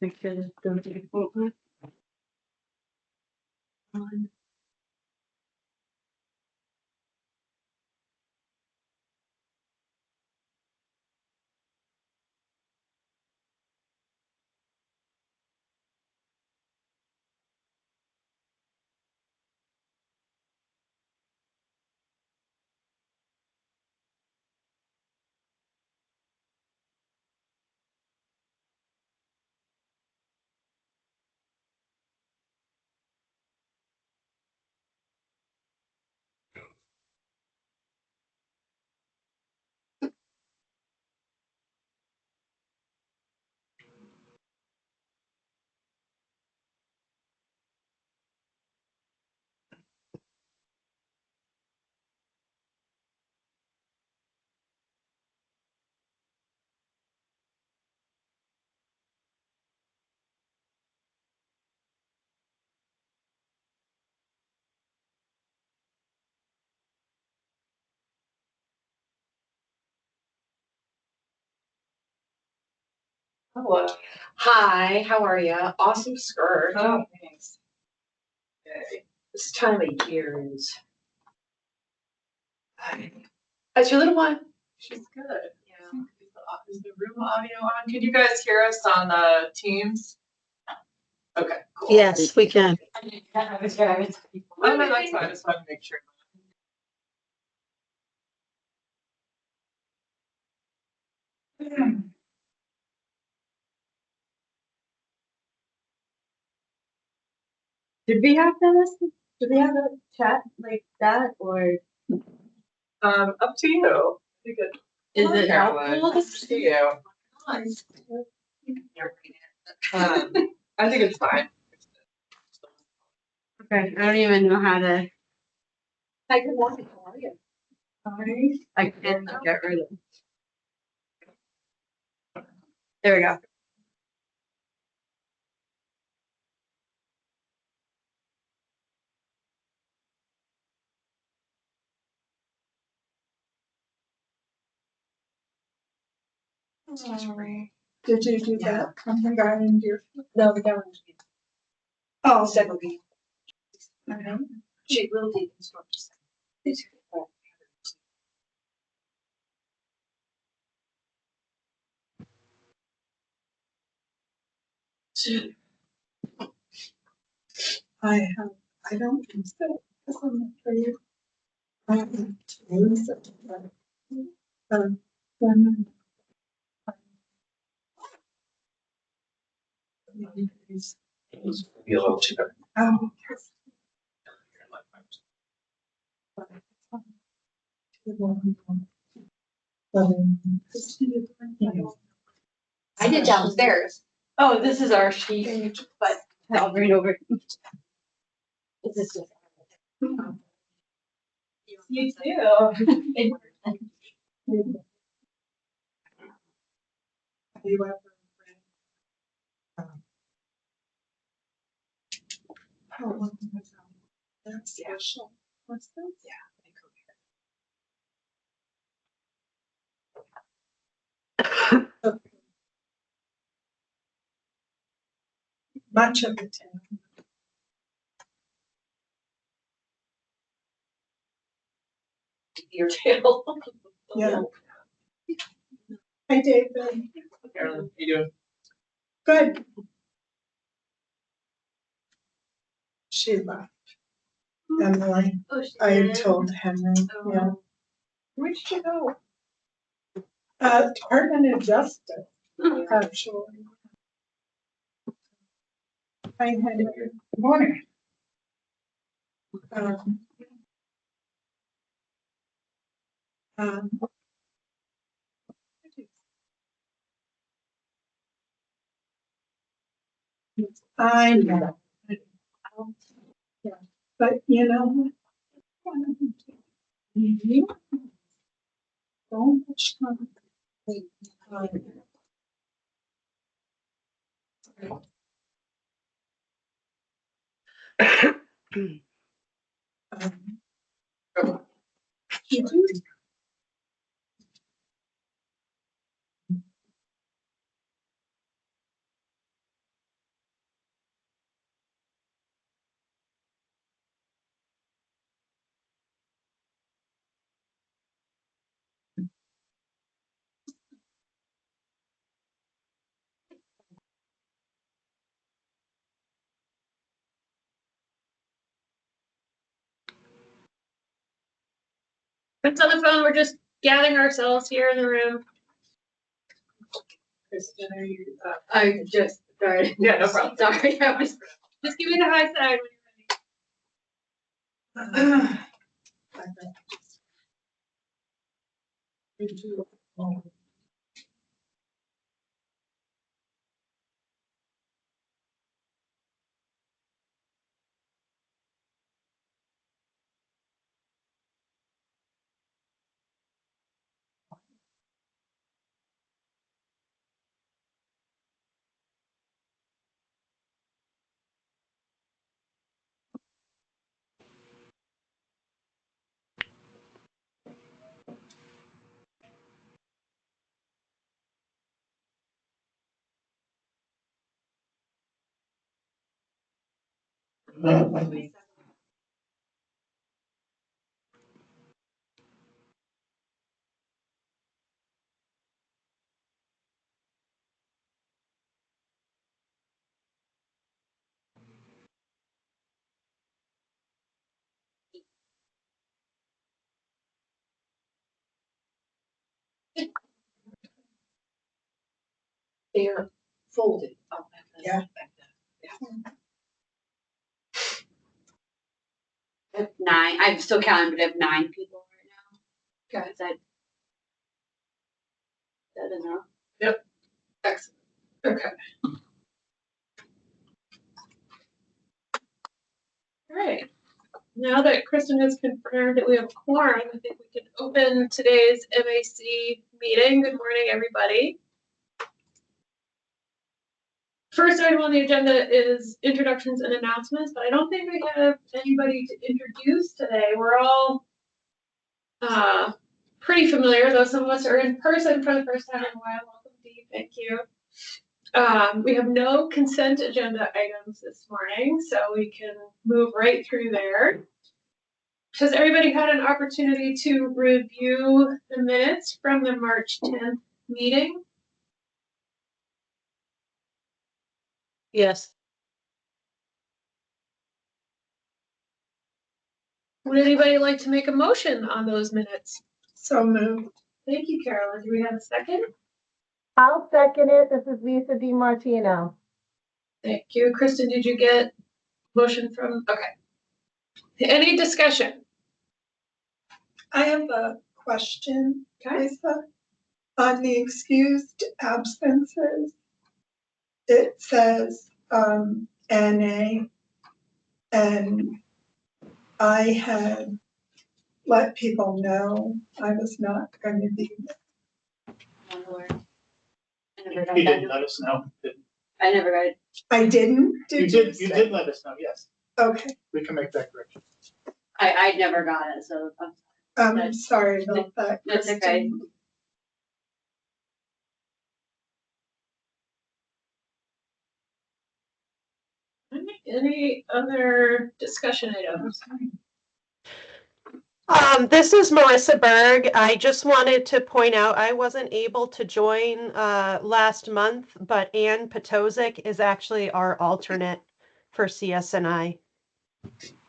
Make sure that don't take a photo. Hello. Hi, how are you? Awesome skirt. Oh, thanks. Okay. This time of year is. How's your little one? She's good. Yeah. Is the room audio on? Can you guys hear us on the Teams? Okay, cool. Yes, we can. Oh, no, that's fine. I just wanted to make sure. Did we have that? Did we have a chat like that or? Up to you. Be good. Is it Caroline, helpful? up to you. I think it's fine. Okay, I don't even know how to. Hi, good morning. How are you? I can't get rid of it. There we go. Did you do that kindergarten year? No, we don't. Oh, Second week. okay. She will take instructions. I don't think so. Because I'm not sure you. I haven't used it, but, when Be a little cheaper. oh, I did downstairs. Oh, this is our sheet, but I'll bring it over. Is this just? You too. Have you ever read, how long was that special? What's that? Yeah. Much of the town. Your tail. Yeah. Hi, David. Carolyn, how you doing? Good. She left. Emily, Oh, she I did? told Henry, Oh. yeah. Where'd you go? Department of Justice, actually. Hi, Henry. Good morning. Um, um, I know. Yeah, but you know what? You so much time. You do. It's on the phone. We're just gathering ourselves here in the room. Kristen, are you, I just started. yeah, no problem. Sorry, I was. Just give me the high side when you're ready. They're folded. Oh, Yeah. I have 9. I'm still counting, but I have 9 people right now. Okay. Is that enough? Excellent. Okay. All right. Now that Kristen has confirmed that we have a quorum, I think we can open today's MAC meeting. Good morning, everybody. First item on the agenda is introductions and announcements, but I don't think we have anybody to introduce today. We're all pretty familiar, though some of us are in person for the first time in a while. Welcome, Dee. Thank you. We have no consent agenda items this morning, so we can move right through there. Has everybody had an opportunity to review the minutes from the March 10th meeting? Yes. Would anybody like to make a motion on those minutes? So moved. Thank you, Carolyn. Do we have a second? I'll second it. This is Lisa DiMartino. Thank you. Kristen, did you get motion from, okay. Any discussion? I have a question, Okay. Lisa. On the excused absences, it says, NA, and I had let people know I was not going to be there. One word. I never got You that. didn't let us know. I never got it. I didn't? You say? did let us know, yes. Okay, We can make that correction. I never got it, so I'm sorry about that, that's okay. Kristen. Any other discussion items? This is Marissa Berg. I just wanted to point out I wasn't able to join last month, but Ann Potozik is actually our alternate for CSNI.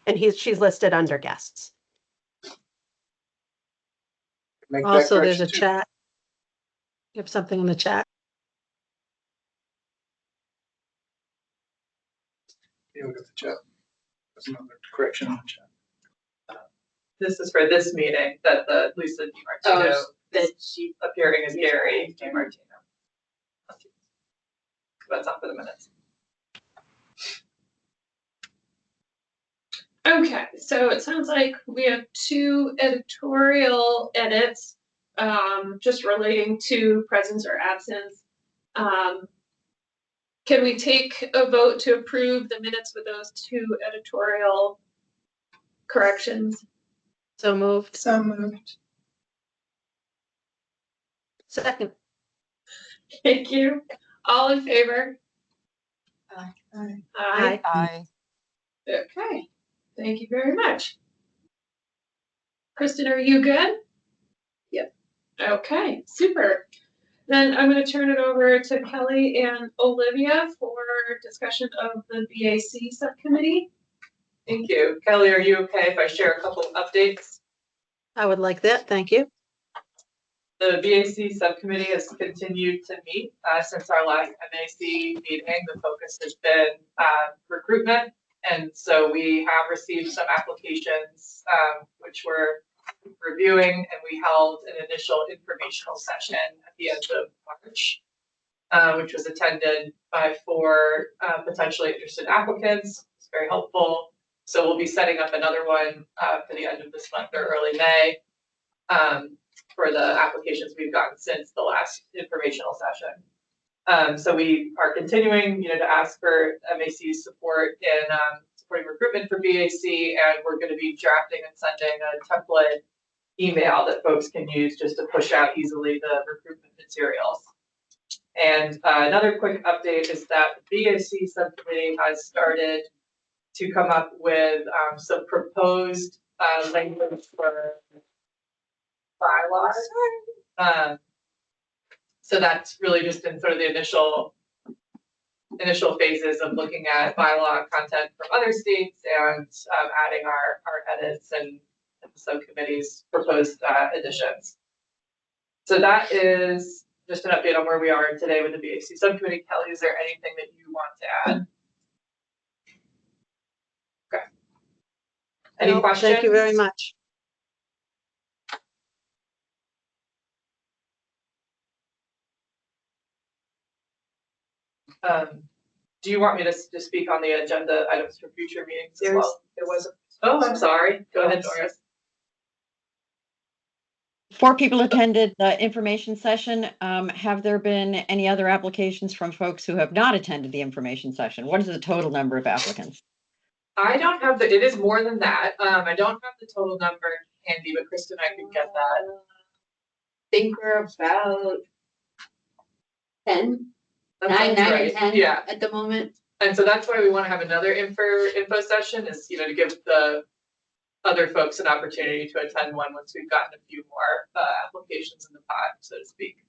And she's listed under guests. Make that Also, there's a correction too. chat. You have something in the chat. Yeah, we got the chat. There's another correction on the chat. This is for this meeting that the Lisa DiMartino Oh, that she. appearing as Gary DiMartino. That's not for the minutes. Okay, so it sounds like we have 2 editorial edits, just relating to presence or absence. Can we take a vote to approve the minutes with those 2 editorial corrections? So moved. So moved. Second. Thank you. All in favor? Aye. Aye. Aye. Okay, thank you very much. Kristen, are you good? Yep. Okay, super. Then I'm going to turn it over to Kelly and Olivia for discussion of the BAC subcommittee. Thank you. Kelly, are you okay if I share a couple of updates? I would like that. Thank you. The BAC subcommittee has continued to meet since our last MAC meeting. The focus has been recruitment. And so we have received some applications, which we're reviewing, and we held an initial informational session at the end of March, which was attended by 4 potentially interested applicants. It's very helpful. So we'll be setting up another one for the end of this month or early May for the applications we've gotten since the last informational session. So we are continuing, to ask for MAC support in supporting recruitment for BAC, and we're going to be drafting and sending a template email that folks can use just to push out easily the recruitment materials. And another quick update is that the BAC subcommittee has started to come up with some proposed language for bylaws. So that's really just in sort of the initial phases of looking at bylaw content from other states and adding our edits and the subcommittee's proposed additions. So that is just an update on where we are today with the BAC subcommittee. Kelly, is there anything that you want to add? Okay. Any No, questions? Thank you very much. Do you want me to speak on the agenda items for future meetings as well? There was Oh, I'm sorry. Go ahead, Doris. 4 people attended the information session. Have there been any other applications from folks who have not attended the information session? What is the total number of applicants? I don't have it is more than that. I don't have the total number handy, but Kristen, I can get that. I think we're about 10, That 9 sounds or right. 10 Yeah. at the moment. And so that's why we want to have another info session is, to give the other folks an opportunity to attend one once we've gotten a few more applications in the pot, so to speak.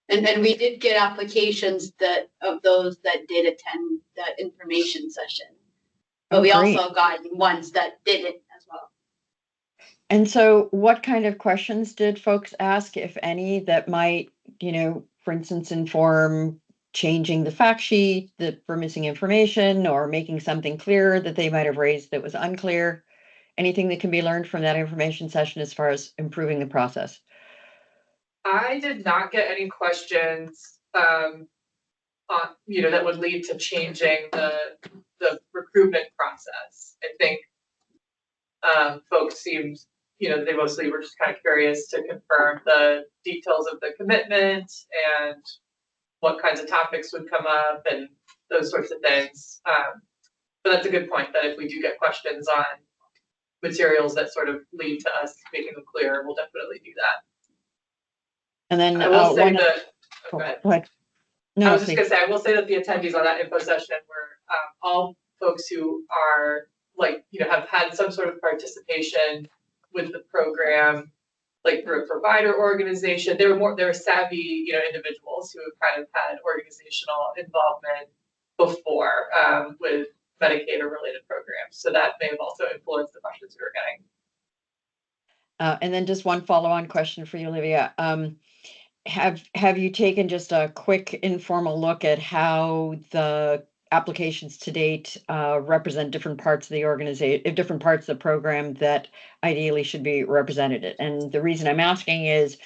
And we did get applications of those that did attend that information session. But we Great. also got ones that didn't as well. And so what kind of questions did folks ask, if any, that might, for instance, inform changing the fact sheet for missing information or making something clearer that they might have raised that was unclear? Anything that can be learned from that information session as far as improving the process? I did not get any questions on, that would lead to changing the recruitment process. I think folks seemed, they mostly were just kind of curious to confirm the details of the commitment and what kinds of topics would come up and those sorts of things. But that's a good point, that if we do get questions on materials that sort of lead to us making them clearer, we'll definitely do that. And then I will say one. that, go ahead. Go ahead. I No, was just please. gonna say, I will say that the attendees on that info session were all folks who are have had some sort of participation with the program, like through a provider organization. They were savvy, individuals who have kind of had organizational involvement before with Medicaid or related programs. So that may have also influenced the questions we were getting. And then just one follow-on question for you, Olivia. Have you taken just a quick informal look at how the applications to date represent different parts of the organization, different parts of the program that ideally should be represented? And the reason I'm asking is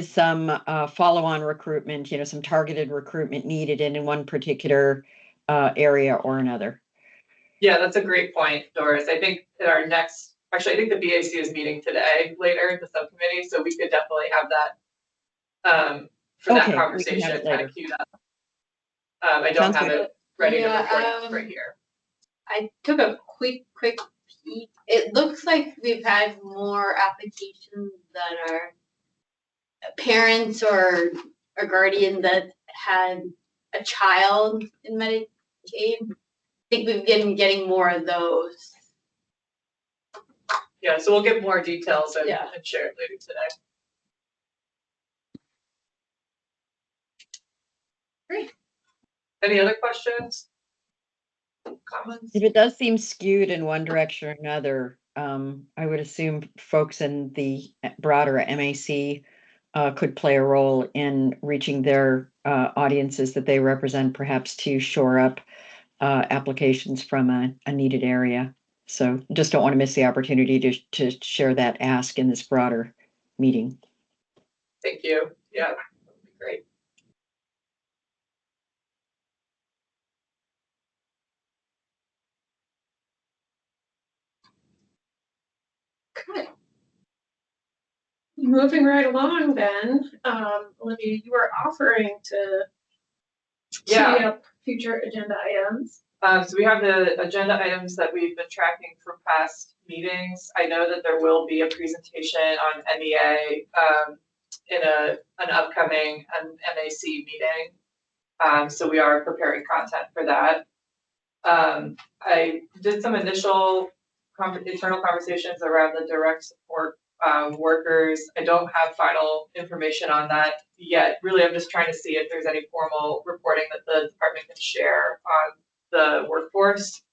some follow-on recruitment, some targeted recruitment needed in one particular area or another? Yeah, that's a great point, Doris. I think at our next, actually, I think the BAC is meeting today, later, the subcommittee, so we could definitely have that for that conversation kind of queued up. I don't have it ready to report right here. I took a quick peek. It looks like we've had more applications that are parents or a guardian that had a child in Medicaid. I think we've been getting more of those. Yeah, so we'll get more details and share it later today. Great. Any other questions? Comments? If it does seem skewed in one direction or another, I would assume folks in the broader MAC could play a role in reaching their audiences that they represent, perhaps to shore up applications from a needed area. So just don't want to miss the opportunity to share that ask in this broader meeting. Thank you. Yeah, that would be great. Okay. Moving right along then, Olivia, you were offering to tee Yeah. up future agenda items. So we have the agenda items that we've been tracking from past meetings. I know that there will be a presentation on MEA in an upcoming MAC meeting. So we are preparing content for that. I did some initial internal conversations around the direct support workers. I don't have final information on that yet. Really, I'm just trying to see if there's any formal reporting that the department can share on the workforce.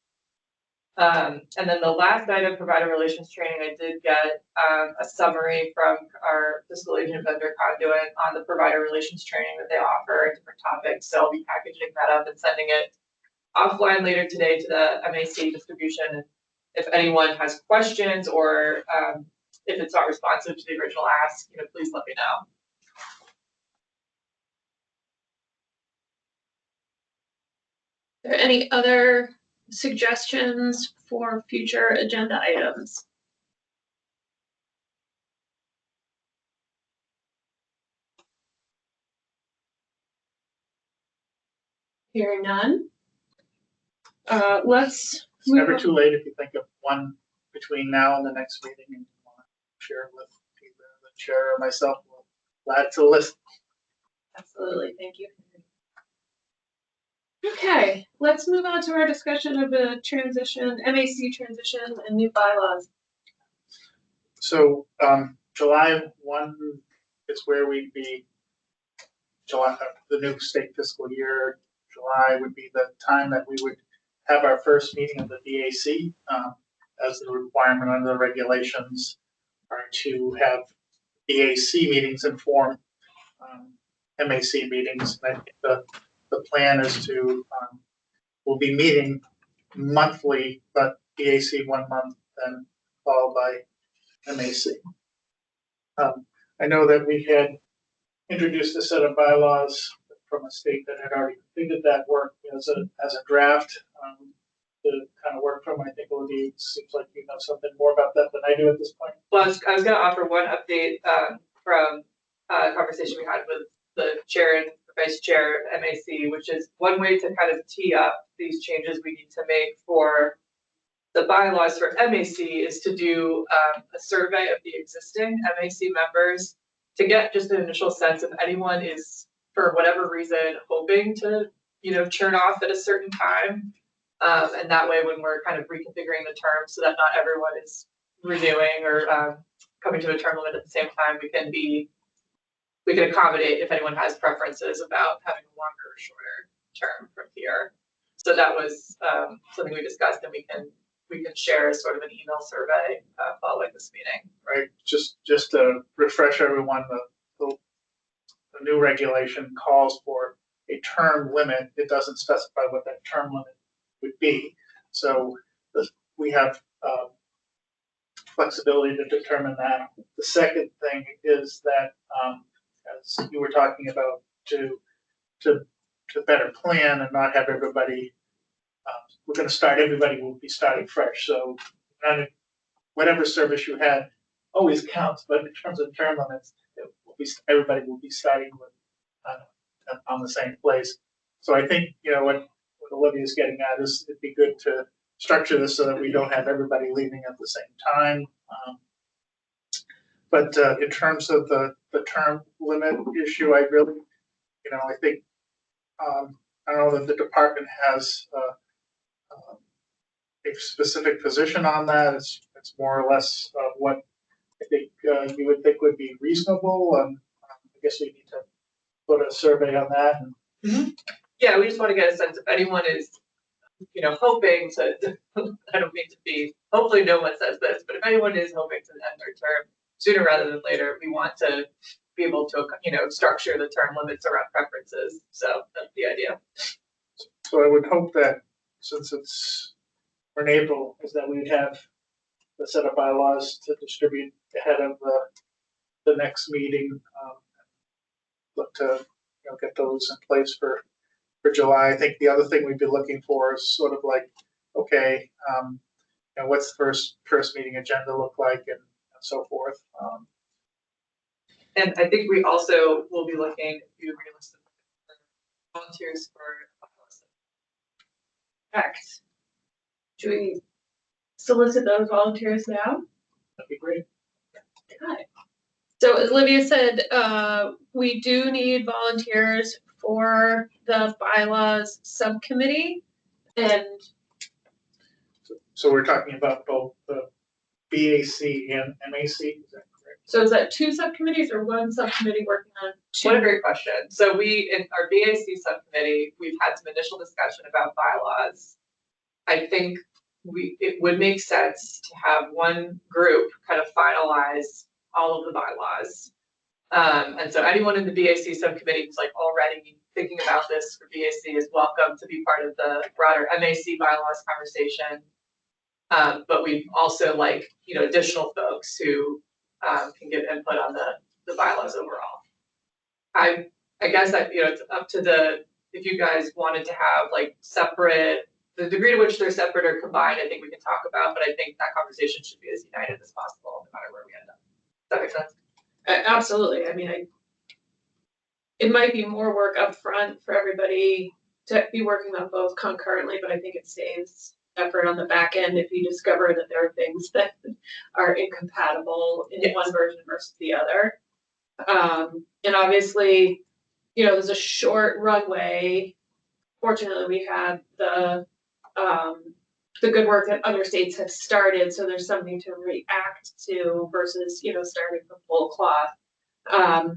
And then the last item, provider relations training, I did get a summary from our fiscal agent vendor Conduit on the provider relations training that they offer, different topics. So I'll be packaging that up and sending it offline later today to the MAC distribution. And if anyone has questions or if it's not responsive to the original ask, please let me know. Are there any other suggestions for future agenda items? Hearing none. Let's It's move never on. too late if you think of one between now and the next meeting and you want to share it with either the chair or myself. We'll add it to the list. Absolutely, thank you. Okay, let's move on to our discussion of the transition, MAC transition and new bylaws. So July 1 is where we'd be, July, the new state fiscal year, July would be the time that we would have our first meeting of the DAC, as the requirement under the regulations are to have DAC meetings inform MAC meetings. And I think the plan is to, we'll be meeting monthly, but DAC 1 month, then followed by MAC. I know that we had introduced a set of bylaws from a state that had already completed that work as a draft. To kind of work from, I think Olivia, seems like you know something more about that than I do at this point. Well, I was going to offer one update from a conversation we had with the chair and vice chair of MAC, which is one way to kind of tee up these changes we need to make for the bylaws for MAC is to do a survey of the existing MAC members to get just an initial sense if anyone is, for whatever reason, hoping to, churn off at a certain time. And that way, when we're kind of reconfiguring the terms so that not everyone is renewing or coming to a term limit at the same time, we can accommodate if anyone has preferences about having a longer or shorter term from here. So that was something we discussed, and we can share as sort of an email survey following this meeting. Right, just to refresh everyone, the new regulation calls for a term limit. It doesn't specify what that term limit would be. So we have flexibility to determine that. The second thing is that, as you were talking about, to better plan and not have everybody, we're going to start, everybody will be starting fresh. So whatever service you had always counts, but in terms of term limits, everybody will be starting with on the same place. So I think, what Olivia's getting at is it'd be good to structure this so that we don't have everybody leaving at the same time. But in terms of the term limit issue, I really, I think, I don't know that the department has a specific position on that. It's more or less what I think you would think would be reasonable. I guess we need to put a survey on that. Mm-hmm. Yeah, we just want to get a sense if anyone is, hoping to, I don't mean to be hopefully no one says this, but if anyone is hoping to end their term sooner rather than later, we want to be able to, structure the term limits around preferences. So that's the idea. So I would hope that since we're in April, is that we'd have the set of bylaws to distribute ahead of the next meeting. Look to, get those in place for July. I think the other thing we'd be looking for is sort of like, okay, what's the first meeting agenda look like and so forth. And I think we also will be looking, if you agree, list of volunteers for. Correct. Should we solicit those volunteers now? That'd be great. Okay. So as Olivia said, we do need volunteers for the bylaws subcommittee. And So we're talking about both the BAC and MAC, is that correct? so is that two subcommittees or one subcommittee working on two? What a great question. So we, in our BAC subcommittee, we've had some initial discussion about bylaws. I think it would make sense to have one group kind of finalize all of the bylaws. And so anyone in the BAC subcommittee who's like already thinking about this for BAC is welcome to be part of the broader MAC bylaws conversation. But we also like, additional folks who can give input on the bylaws overall. I guess that, it's up to if you guys wanted to have like separate, the degree to which they're separate or combined, I think we can talk about, but I think that conversation should be as united as possible, no matter where we end up. Does that make sense? Absolutely. I mean, it might be more work up front for everybody to be working on both concurrently, but I think it saves effort on the back end if you discover that there are things that are incompatible in one version versus the other. And obviously, there's a short runway. Fortunately, we had the good work that other states have started, so there's something to react to versus, starting from full cloth.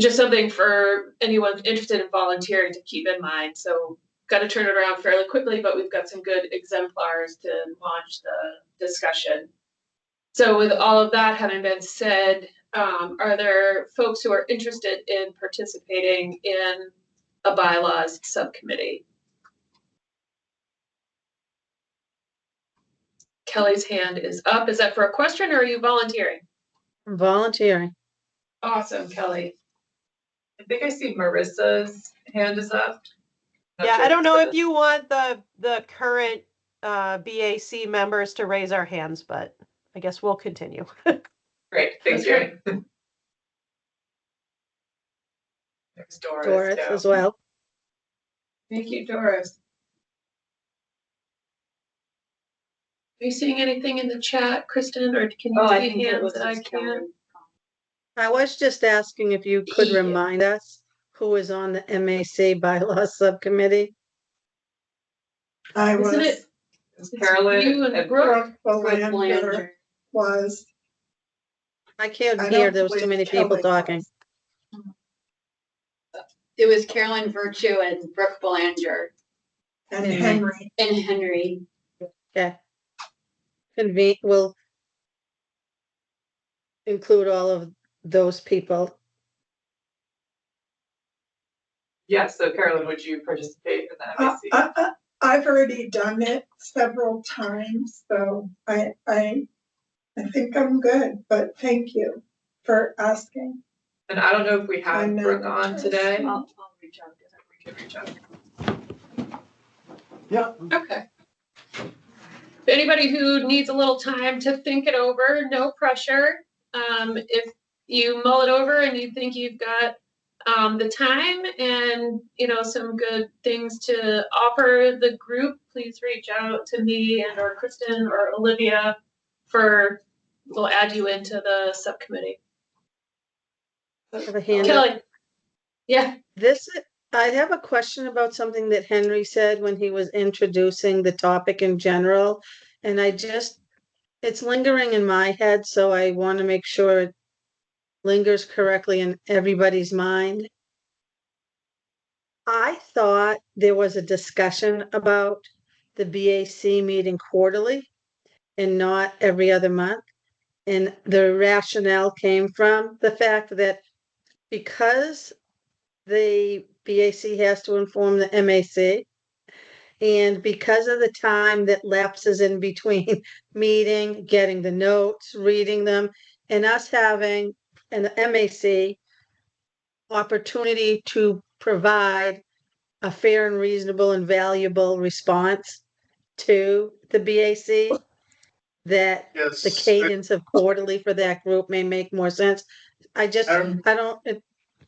Just something for anyone interested in volunteering to keep in mind. So got to turn it around fairly quickly, but we've got some good exemplars to launch the discussion. So with all of that having been said, are there folks who are interested in participating in a bylaws subcommittee? Kelly's hand is up. Is that for a question or are you volunteering? I'm volunteering. Awesome, Kelly. I think I see Marissa's hand is up. Not Yeah, sure I don't know it's if you want the current BAC members to raise our hands, but I guess we'll continue. great. Thanks, Jerry. There's Doris go. as well. Thank you, Doris. Are you seeing anything in the chat, Kristen, or can you see hands that I can't? I was just asking if you could remind us who is on the MAC bylaws subcommittee. I Isn't was, it? It's Carolyn You and and Brooke. Belanger was. I can't I hear, don't there was too believe many people Kelly talking. was. It was Carolyn Virtue and Brooke Belanger And Mhm. Henry. and Henry. Okay. We'll include all of those people. yes. So Carolyn, would you participate in the MAC? I've already done it several times, so I think I'm good, but thank you for asking. And I don't know if we I have know. Brooke on today. I'll reach out to her. We can reach out. Yeah. Okay. If anybody who needs a little time to think it over, no pressure. If you mull it over and you think you've got the time and some good things to offer the group, please reach out to me and or Kristen or Olivia we'll add you into the subcommittee. I have a hand up. Kelly. Yeah. I have a question about something that Henry said when he was introducing the topic in general. And it's lingering in my head, so I want to make sure it lingers correctly in everybody's mind. I thought there was a discussion about the BAC meeting quarterly. and not every other month. And the rationale came from the fact that because the BAC has to inform the MAC, and because of the time that lapses in between meeting, getting the notes, reading them, and us having an MAC opportunity to provide a fair and reasonable and valuable response to the BAC, that the Yes, cadence of quarterly for that group may make more sense. I just, I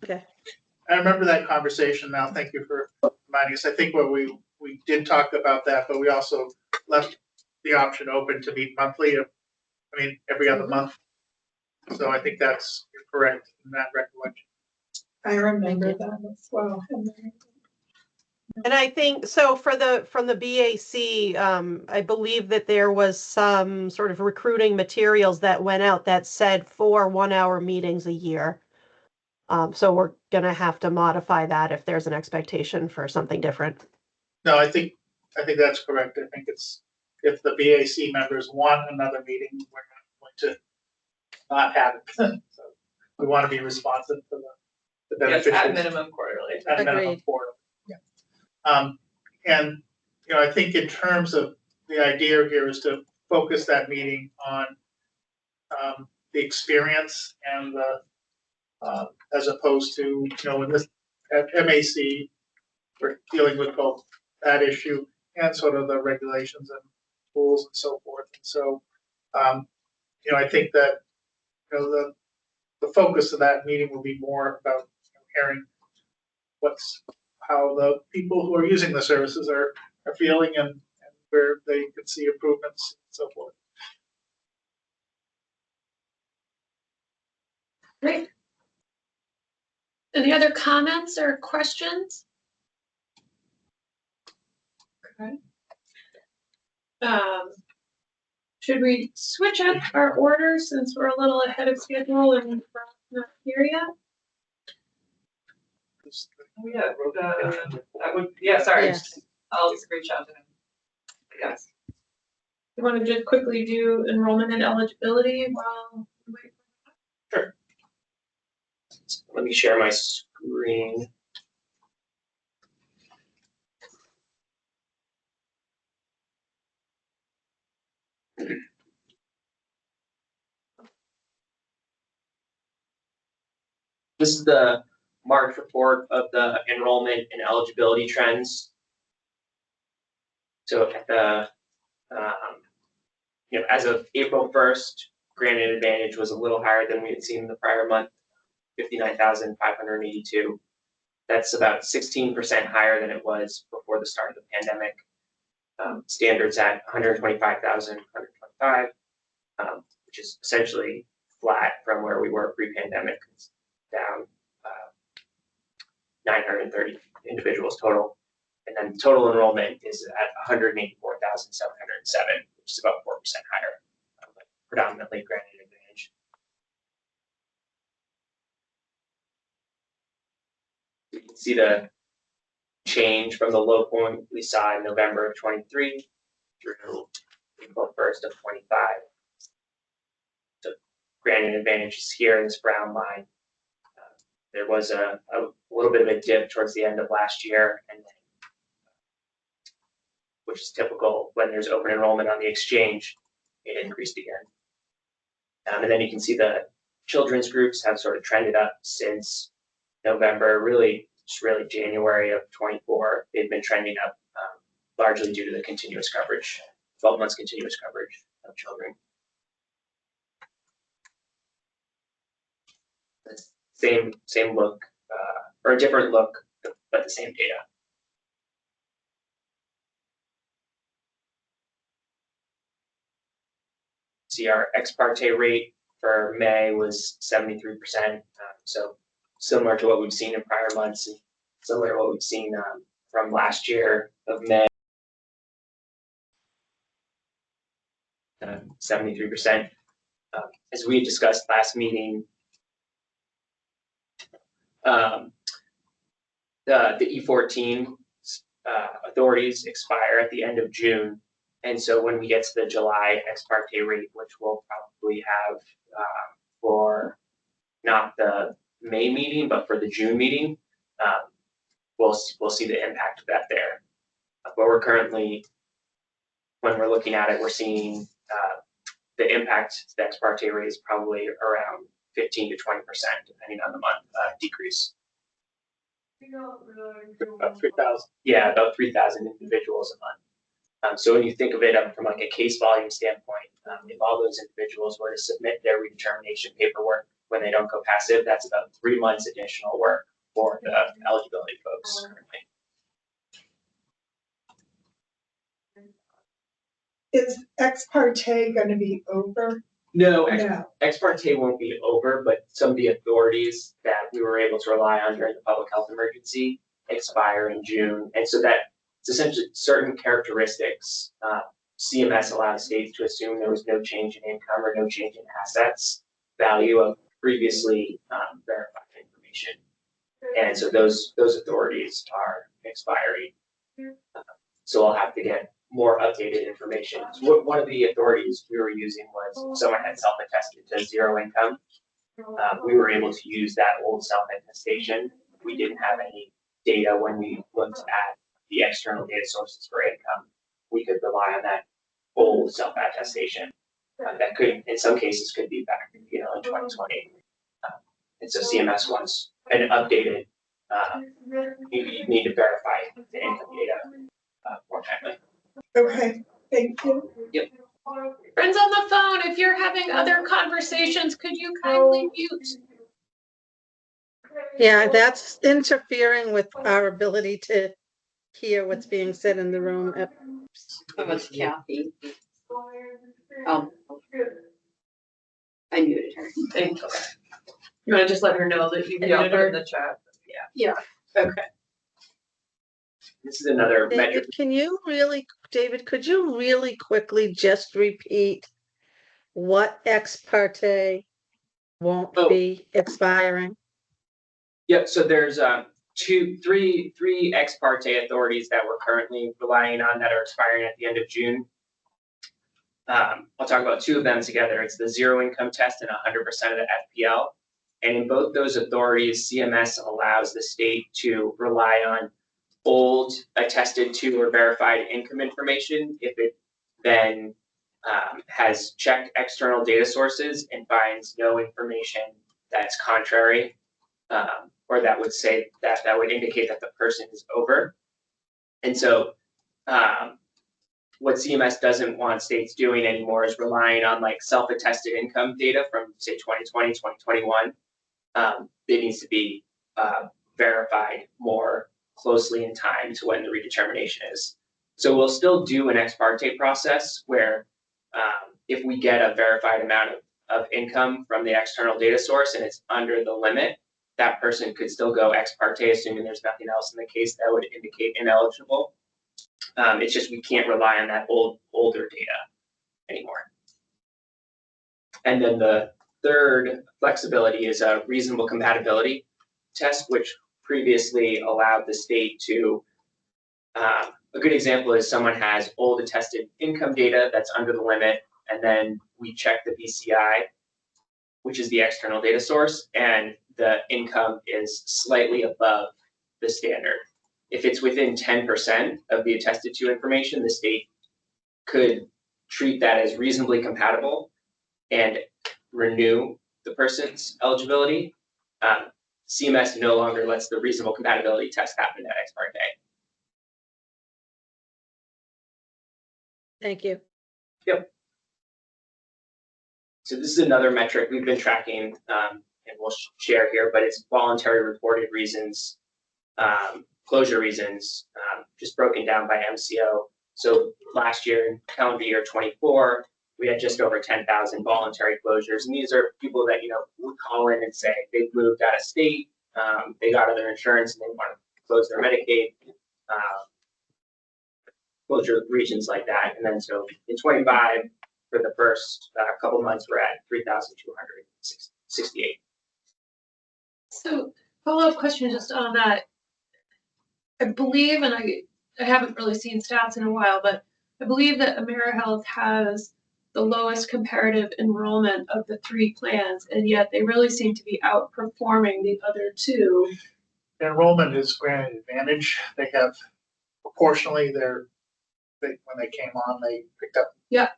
okay. I remember that conversation now. Thank you for reminding us. I think what we did talk about that, but we also left the option open to meet monthly. Every other month. So I think that's correct in that recollection. I remember you. that as well. And I think, so from the BAC, I believe that there was some sort of recruiting materials that went out that said 4 1-hour meetings a year. So we're gonna have to modify that if there's an expectation for something different. No, I think that's correct. I think it's, if the BAC members want another meeting, we're not going to not have it. So we want to be responsive to the Yes, beneficiaries. at minimum quarterly. At minimum Agreed. quarterly. And, I think in terms of the idea here is to focus that meeting on the experience and the, as opposed to, in this, at MAC, we're dealing with both that issue and sort of the regulations and rules and so forth. And so, I think that, the focus of that meeting will be more about hearing how the people who are using the services are feeling and where they can see improvements and so forth. Great. Any other comments or questions? Okay. Should we switch up our order since we're a little ahead of schedule and we're not here yet? Oh, yeah, sorry. Yes. I'll reach out to him. Yes. You want to just quickly do enrollment and eligibility while we wait? Sure. Let me share my screen. This is the March report of the enrollment and eligibility trends. So at the, as of April 1st, Granted Advantage was a little higher than we had seen the prior month, 59,582. That's about 16% higher than it was before the start of the pandemic. Standards at 125,125, which is essentially flat from where we were pre-pandemic. It's down 930 individuals total. And then total enrollment is at 184,707, which is about 4% higher, predominantly Granted Advantage. You can see the change from the low point we saw in November of 23 through April 1st of 25. So Granted Advantage is here in this brown line. There was a little bit of a dip towards the end of last year, and then, which is typical when there's open enrollment on the exchange, it increased again. And then you can see the children's groups have sort of trended up since November, really January of 24. They've been trending up largely due to the continuous coverage, 12 months continuous coverage of children. Same look, or a different look, but the same data. See, our ex parte rate for May was 73%, so similar to what we've seen in prior months, and similar to what we've seen from last year of May. 73%. As we discussed last meeting, the E14 authorities expire at the end of June, And so when we get to the July ex parte rate, which we'll probably have for not the May meeting, but for the June meeting, we'll see the impact of that there. But we're currently, when we're looking at it, we're seeing the impact to the ex parte rate is probably around 15 to 20%, depending on the month, decrease. About 3,000. Yeah, about 3,000 individuals a month. So when you think of it from like a case volume standpoint, if all those individuals were to submit their redetermination paperwork when they don't go passive, that's about 3 months additional work for the eligibility folks currently. Is ex parte gonna be over? No, No. ex parte won't be over, but some of the authorities that we were able to rely on during the public health emergency expire in June. And so that it's essentially certain characteristics. CMS allowed states to assume there was no change in income or no change in assets value of previously verified information. And so those authorities are expiring. So I'll have to get more updated information. So one of the authorities we were using was if someone had self-attested to zero income. We were able to use that old self-attestation. We didn't have any data when we looked at the external data sources for income. We could rely on that old self-attestation. That could, in some cases, could be back, in 2020. And so CMS wants an updated, you need to verify the income data more timely. Okay, thank you. Yep. Friends on the phone, if you're having other conversations, could you kindly mute? Yeah, that's interfering with our ability to hear what's being said in the room. Oh, it's Kathy. Oh. I muted her. Thank you. You wanna just let her know that you Yeah, I'll muted put it her? in the chat. Okay. This is another metric. David, could you really quickly just repeat what ex parte won't Oh. be expiring? Yep, so there's three ex parte authorities that we're currently relying on that are expiring at the end of June. I'll talk about two of them together. It's the zero income test and 100% of the FPL. And in both those authorities, CMS allows the state to rely on old attested to or verified income information if it then has checked external data sources and finds no information that's contrary or that would say that would indicate that the person is over. And so what CMS doesn't want states doing anymore is relying on like self-attested income data from say 2020, 2021. It needs to be verified more closely in time to when the redetermination is. So we'll still do an ex parte process where if we get a verified amount of income from the external data source and it's under the limit, that person could still go ex parte, assuming there's nothing else in the case that would indicate ineligible. It's just we can't rely on that older data anymore. And then the third flexibility is a reasonable compatibility test, which previously allowed the state to, a good example is someone has old attested income data that's under the limit, and then we check the BCI, which is the external data source, and the income is slightly above the standard. If it's within 10% of the attested to information, the state could treat that as reasonably compatible and renew the person's eligibility. CMS no longer lets the reasonable compatibility test happen at ex parte. Thank you. Yep. So this is another metric we've been tracking and we'll share here, but it's voluntary reported reasons, closure reasons, just broken down by MCO. So last year, in calendar year 24, we had just over 10,000 voluntary closures. And these are people that, would call in and say they've moved out of state, they got other insurance and they want to close their Medicaid, closure regions like that. And then so in 25, for the first couple months, we're at 3,268. So follow-up question just on that. I believe, and I haven't really seen stats in a while, but I believe that AmeriHealth has the lowest comparative enrollment of the 3 plans, and yet they really seem to be outperforming the other 2. Enrollment is granted advantage. They have proportionally when they came on, they picked up. Yeah.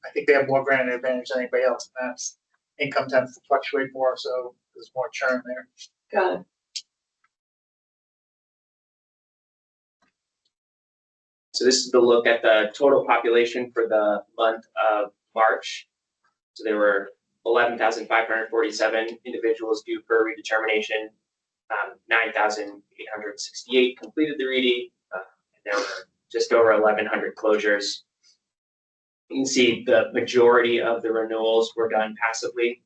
I think they have more granted advantage than anybody else, and that's income tends to fluctuate more, so there's more churn there. Got it. So this is the look at the total population for the month of March. So there were 11,547 individuals due for redetermination. 9,868 completed the reading. And there were just over 1,100 closures. You can see the majority of the renewals were done passively.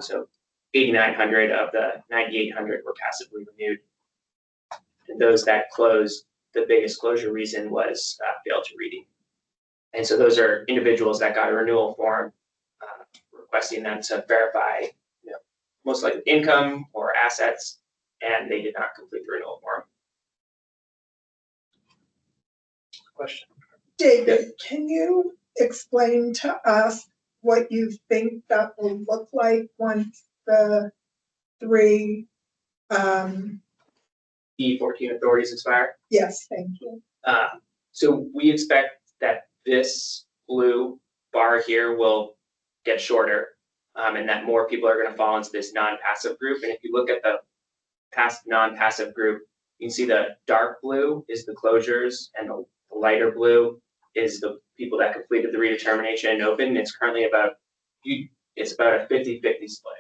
So 8,900 of the 9,800 were passively renewed. And those that closed, the biggest closure reason was failed to reading. And so those are individuals that got a renewal form requesting them to verify, most likely income or assets, and they did not complete the renewal form. Question. David, can you explain to us what you think that will look like once the 3, E14 authorities expire. yes, thank you. So we expect that this blue bar here will get shorter, and that more people are going to fall into this non-passive group. And if you look at the non-passive group, you can see the dark blue is the closures, and the lighter blue is the people that completed the redetermination and open. It's currently about a 50-50 split.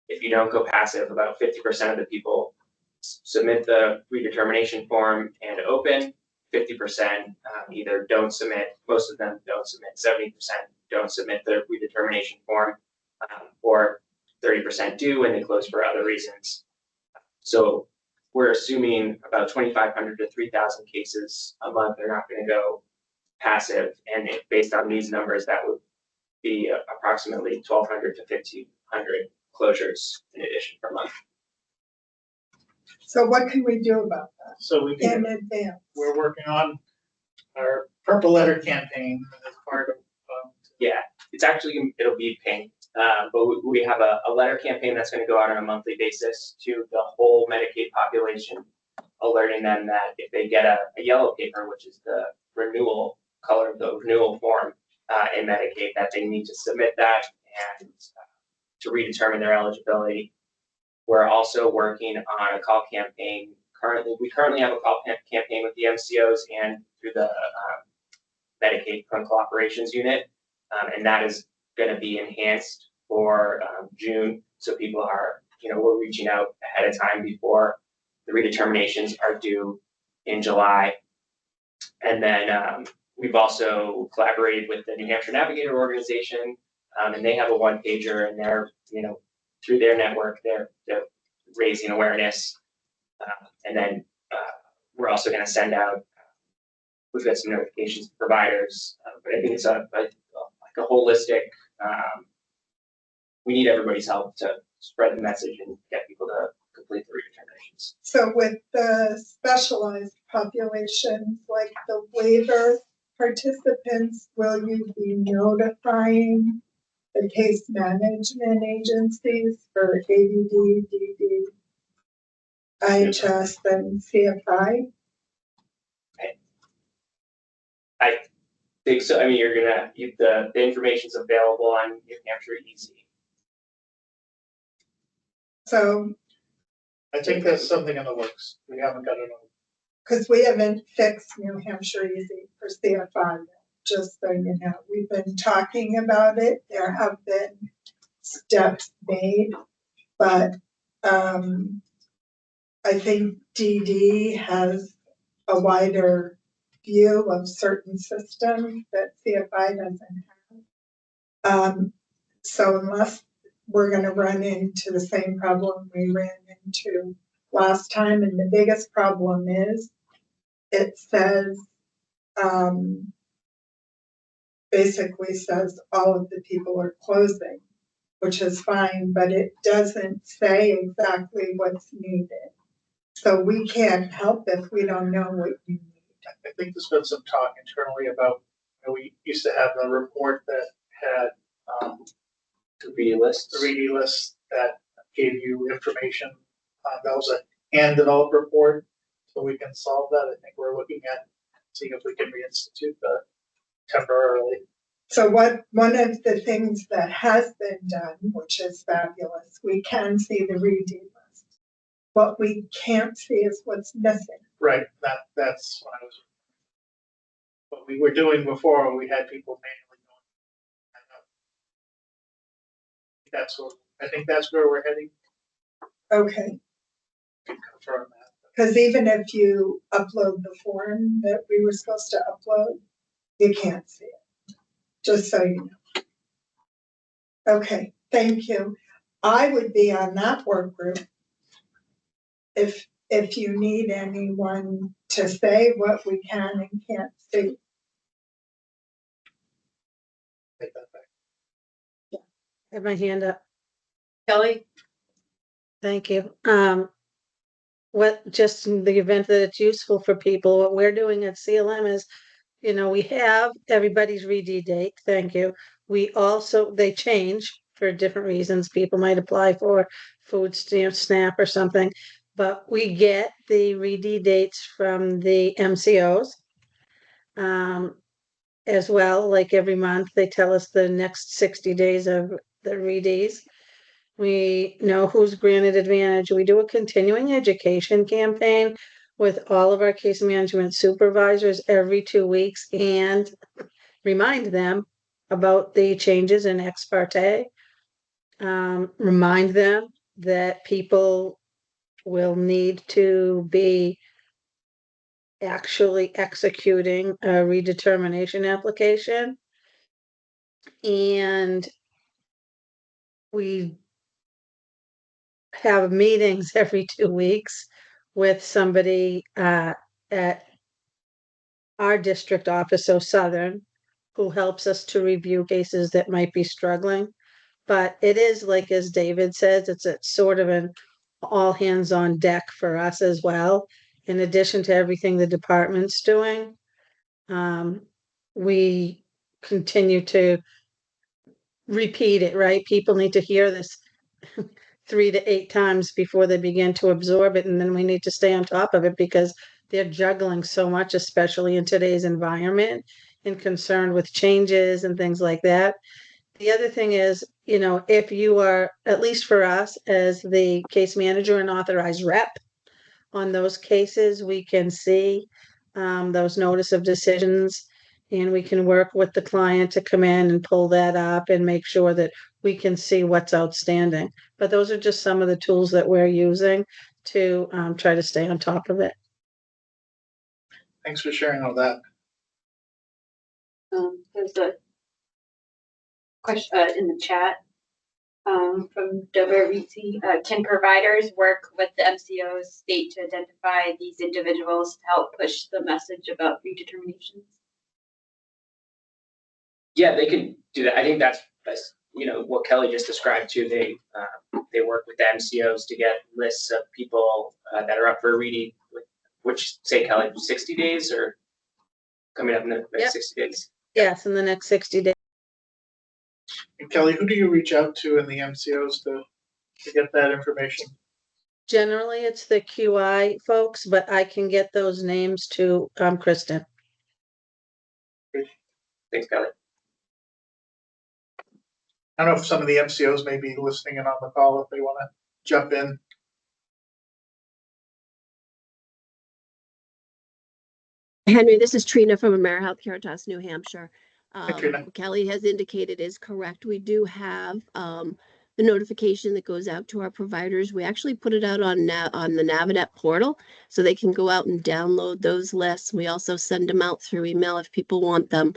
If you don't go passive, about 50% of the people submit the redetermination form and open. 50% either don't submit, most of them don't submit, 70% don't submit the redetermination form, or 30% do and they close for other reasons. So we're assuming about 2,500 to 3,000 cases a month are not going to go passive, and based on these numbers, that would be approximately 1,200 to 1,500 closures in addition per month. So what can we do about that So we in can, advance? we're working on our purple letter campaign as part of. Yeah, it'll be pink, but we have a letter campaign that's going to go out on a monthly basis to the whole Medicaid population, alerting them that if they get a yellow paper, which is the renewal color of the renewal form in Medicaid, that they need to submit that and to redetermine their eligibility. We're also working on a call campaign. We currently have a call campaign with the MCOs and through the Medicaid Clinical Operations Unit, and that is going to be enhanced for June. So people are, we're reaching out ahead of time before the redeterminations are due in July. And then we've also collaborated with the New Hampshire Navigator Organization, and they have a one-pager, and they're, through their network, they're raising awareness. And then we're also going to send out, we've got some notifications to providers, but I think it's like a holistic, we need everybody's help to spread the message and get people to complete the redeterminations. So with the specialized populations, like the waiver participants, will you be notifying the case management agencies for ADD, DD, IHS, and CFI? I think so. I mean, you're gonna the information's available on New Hampshire Easy. So, I think that's something in the works. We haven't got it on. because we haven't fixed New Hampshire Easy for CFI yet, just so you know. We've been talking about it. There have been steps made, but I think DD has a wider view of certain systems that CFI doesn't have. So unless we're going to run into the same problem we ran into last time, and the biggest problem is it says, basically says all of the people are closing, which is fine, but it doesn't say exactly what's needed. So we can't help if we don't know what you need. I think there's been some talk internally about, we used to have a report that had, The reading lists. the reading list that gave you information. That was a hand-developed report, so we can solve that. I think we're looking at seeing if we can reinstitute that temporarily. So one of the things that has been done, which is fabulous, we can see the reading list. What we can't see is what's missing. Right, that's what I was. What we were doing before, we had people manually going. I think that's where we're heading. Okay, Can confirm that. because even if you upload the form that we were supposed to upload, you can't see it, just so you know. Okay, thank you. I would be on that work group. If you need anyone to say what we can and can't see. Take that back. I have my hand up. Kelly? Thank you. What, just in the event that it's useful for people, what we're doing at CLM is, we have everybody's RED date. Thank you. We also, they change for different reasons. People might apply for food stamp, SNAP or something, but we get the RED dates from the MCOs. As well, like every month, they tell us the next 60 days of the REDs. We know who's granted advantage. We do a continuing education campaign with all of our case management supervisors every 2 weeks and remind them about the changes in ex parte. Remind them that people will need to be actually executing a redetermination application. And we have meetings every 2 weeks with somebody at our district office, so Southern, who helps us to review cases that might be struggling. But it is like, as David says, it's a sort of an all hands on deck for us as well. In addition to everything the department's doing, we continue to repeat it, right? People need to hear this 3 to 8 times before they begin to absorb it. And then we need to stay on top of it because they're juggling so much, especially in today's environment and concerned with changes and things like that. The other thing is, if you are, at least for us as the case manager and authorized rep on those cases, we can see those notice of decisions and we can work with the client to come in and pull that up and make sure that we can see what's outstanding. But those are just some of the tools that we're using to try to stay on top of it. Thanks for sharing all that. There's a question in the chat from Deborah Rizzi. Can providers work with the MCOs state to identify these individuals to help push the message about redeterminations? Yeah, they can do that. I think that's what Kelly just described too. They work with the MCOs to get lists of people that are up for reading, which say Kelly, 60 days or coming up in the next 60 days. Yes, in the next 60 days. And Kelly, who do you reach out to in the MCOs to get that information? Generally, it's the QI folks, but I can get those names to Kristen. Thanks, Kelly. I don't know if some of the MCOs may be listening in on the call if they want to jump in. Henry, this is Trina from AmeriHealth Caritas, New Hampshire. Trina. Kelly has indicated is correct. We do have the notification that goes out to our providers. We actually put it out on the Navinet portal so they can go out and download those lists. We also send them out through email if people want them.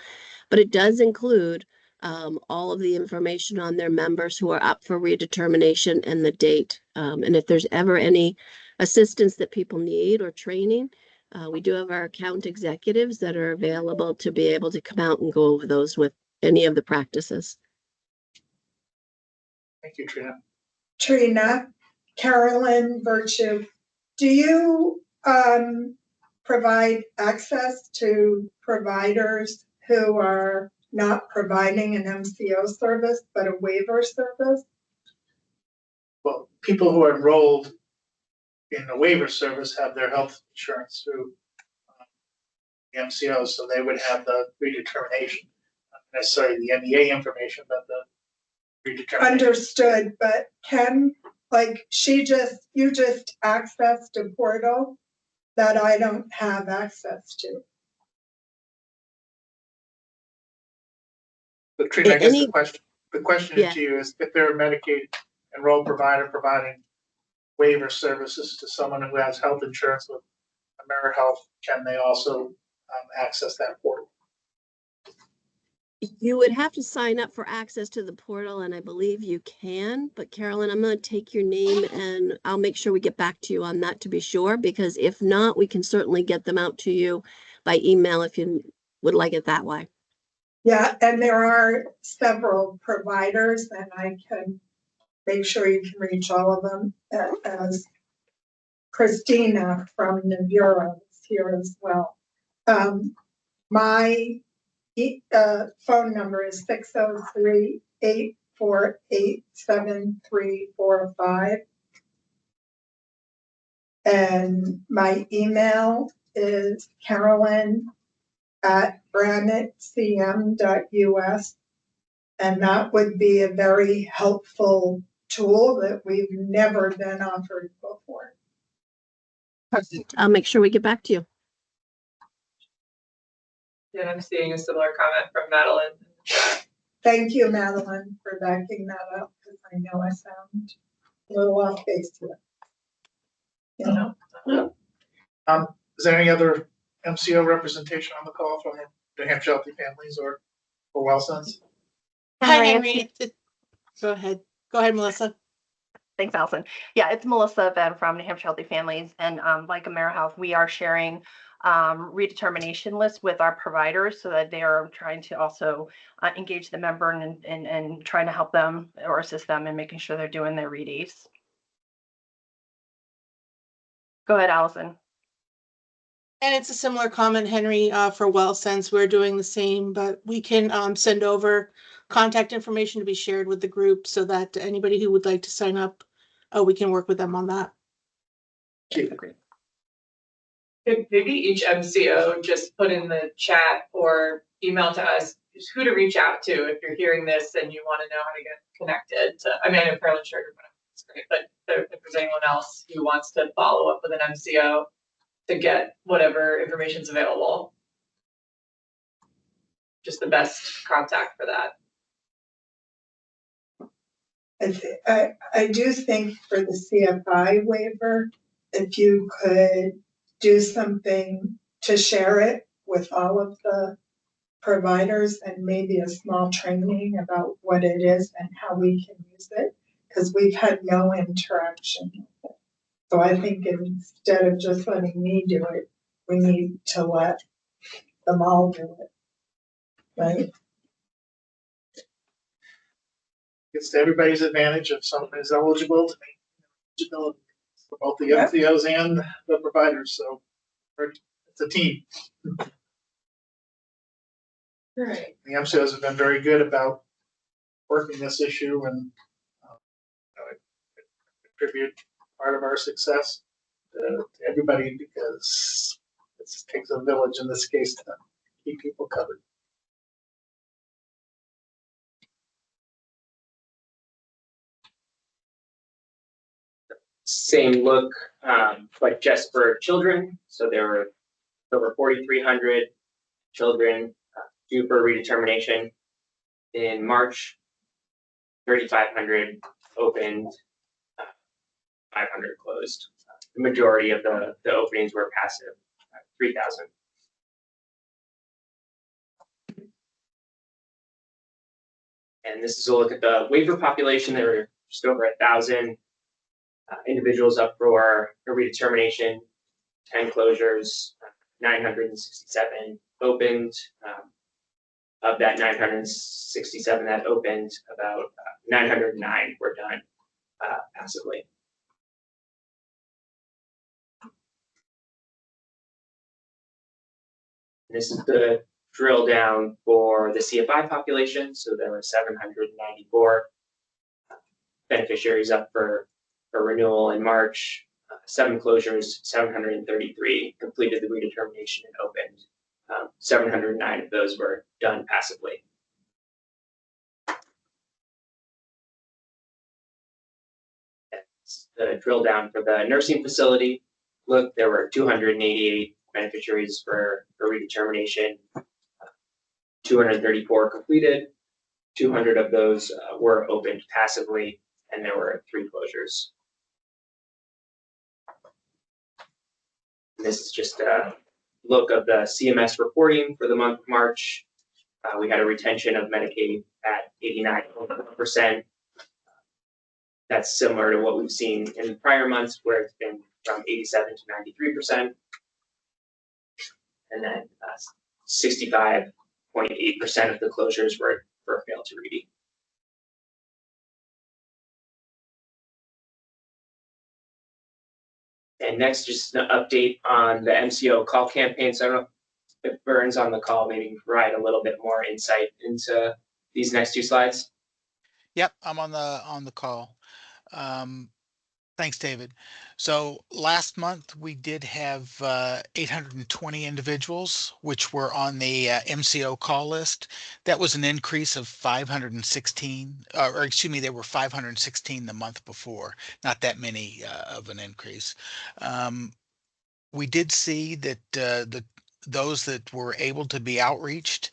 But it does include all of the information on their members who are up for redetermination and the date. And if there's ever any assistance that people need or training, we do have our account executives that are available to be able to come out and go over those with any of the practices. Thank you, Trina. Trina, Carolyn Virtue, do you provide access to providers who are not providing an MCO service, but a waiver service? Well, people who are enrolled in the waiver service have their health insurance through the MCO, so they would have the redetermination, not necessarily the NEA information, but the redetermination. Understood, but you just accessed a portal that I don't have access to. But Trina, I guess Any- the question Yeah. to you is if they're a Medicaid enrolled provider providing waiver services to someone who has health insurance with AmeriHealth, can they also access that portal? You would have to sign up for access to the portal, and I believe you can, but Carolyn, I'm gonna take your name and I'll make sure we get back to you on that to be sure, because if not, we can certainly get them out to you by email if you would like it that way. Yeah, and there are several providers, and I can make sure you can reach all of them, as Christina from the Bureau is here as well. My phone number is 603-848-7345. And my email is carolyn@granitecm.us. And that would be a very helpful tool that we've never been offered before. I'll make sure we get back to you. And I'm seeing a similar comment from Madeline in the chat. Thank you, Madeline, for backing that up, because I know I sound a little off base here. You know? Is there any other MCO representation on the call from New Hampshire Healthy Families or WellSense? Hi, Henry. Go ahead, Melissa. Thanks, Allison. Yeah, it's Melissa Venn from New Hampshire Healthy Families, and like AmeriHealth, we are sharing redetermination lists with our providers so that they are trying to also engage the member and trying to help them or assist them in making sure they're doing their redays. Go ahead, Allison. And it's a similar comment, Henry, for WellSense. We're doing the same, but we can send over contact information to be shared with the group so that anybody who would like to sign up, we can work with them on that. Agreed. Maybe each MCO just put in the chat or email to us who to reach out to if you're hearing this and you want to know how to get connected to, I mean, I'm fairly sure it's great, but if there's anyone else who wants to follow up with an MCO to get whatever information's available, just the best contact for that. I do think for the CFI waiver, if you could do something to share it with all of the providers and maybe a small training about what it is and how we can use it, because we've had no interaction with it. So I think instead of just letting me do it, we need to let them all do it, right? It's to everybody's advantage if someone is eligible to make eligibility for both the MCOs and the providers. So it's a team. Right. The MCOs have been very good about working this issue and contribute part of our success to everybody, because it takes a village in this case to keep people covered. Same look, but just for children. So there were over 4,300 children due for redetermination in March. 3,500 opened, 500 closed. The majority of the openings were passive, 3,000. And this is a look at the waiver population. There were just over 1,000 individuals up for a redetermination, 10 closures, 967 opened. Of that 967 that opened, about 909 were done passively. This is the drill down for the CFI population. So there were 794 beneficiaries up for renewal in March. 7 closures, 733 completed the redetermination and opened. 709 of those were done passively. That's the drill down for the nursing facility. Look, there were 288 beneficiaries for redetermination. 234 completed. 200 of those were opened passively, and there were 3 closures. This is just a look of the CMS reporting for the month of March. We had a retention of Medicaid at 89%. That's similar to what we've seen in prior months, where it's been from 87 to 93%. And then 65.8% of the closures were failed to read. And next, just an update on the MCO call campaign. So I don't know if Vern's on the call, maybe provide a little bit more insight into these next 2 slides. Yep, I'm on the call. Thanks, David. So last month we did have 820 individuals which were on the MCO call list. That was an increase of 516, or excuse me, there were 516 the month before. Not that many of an increase. We did see that those that were able to be outreached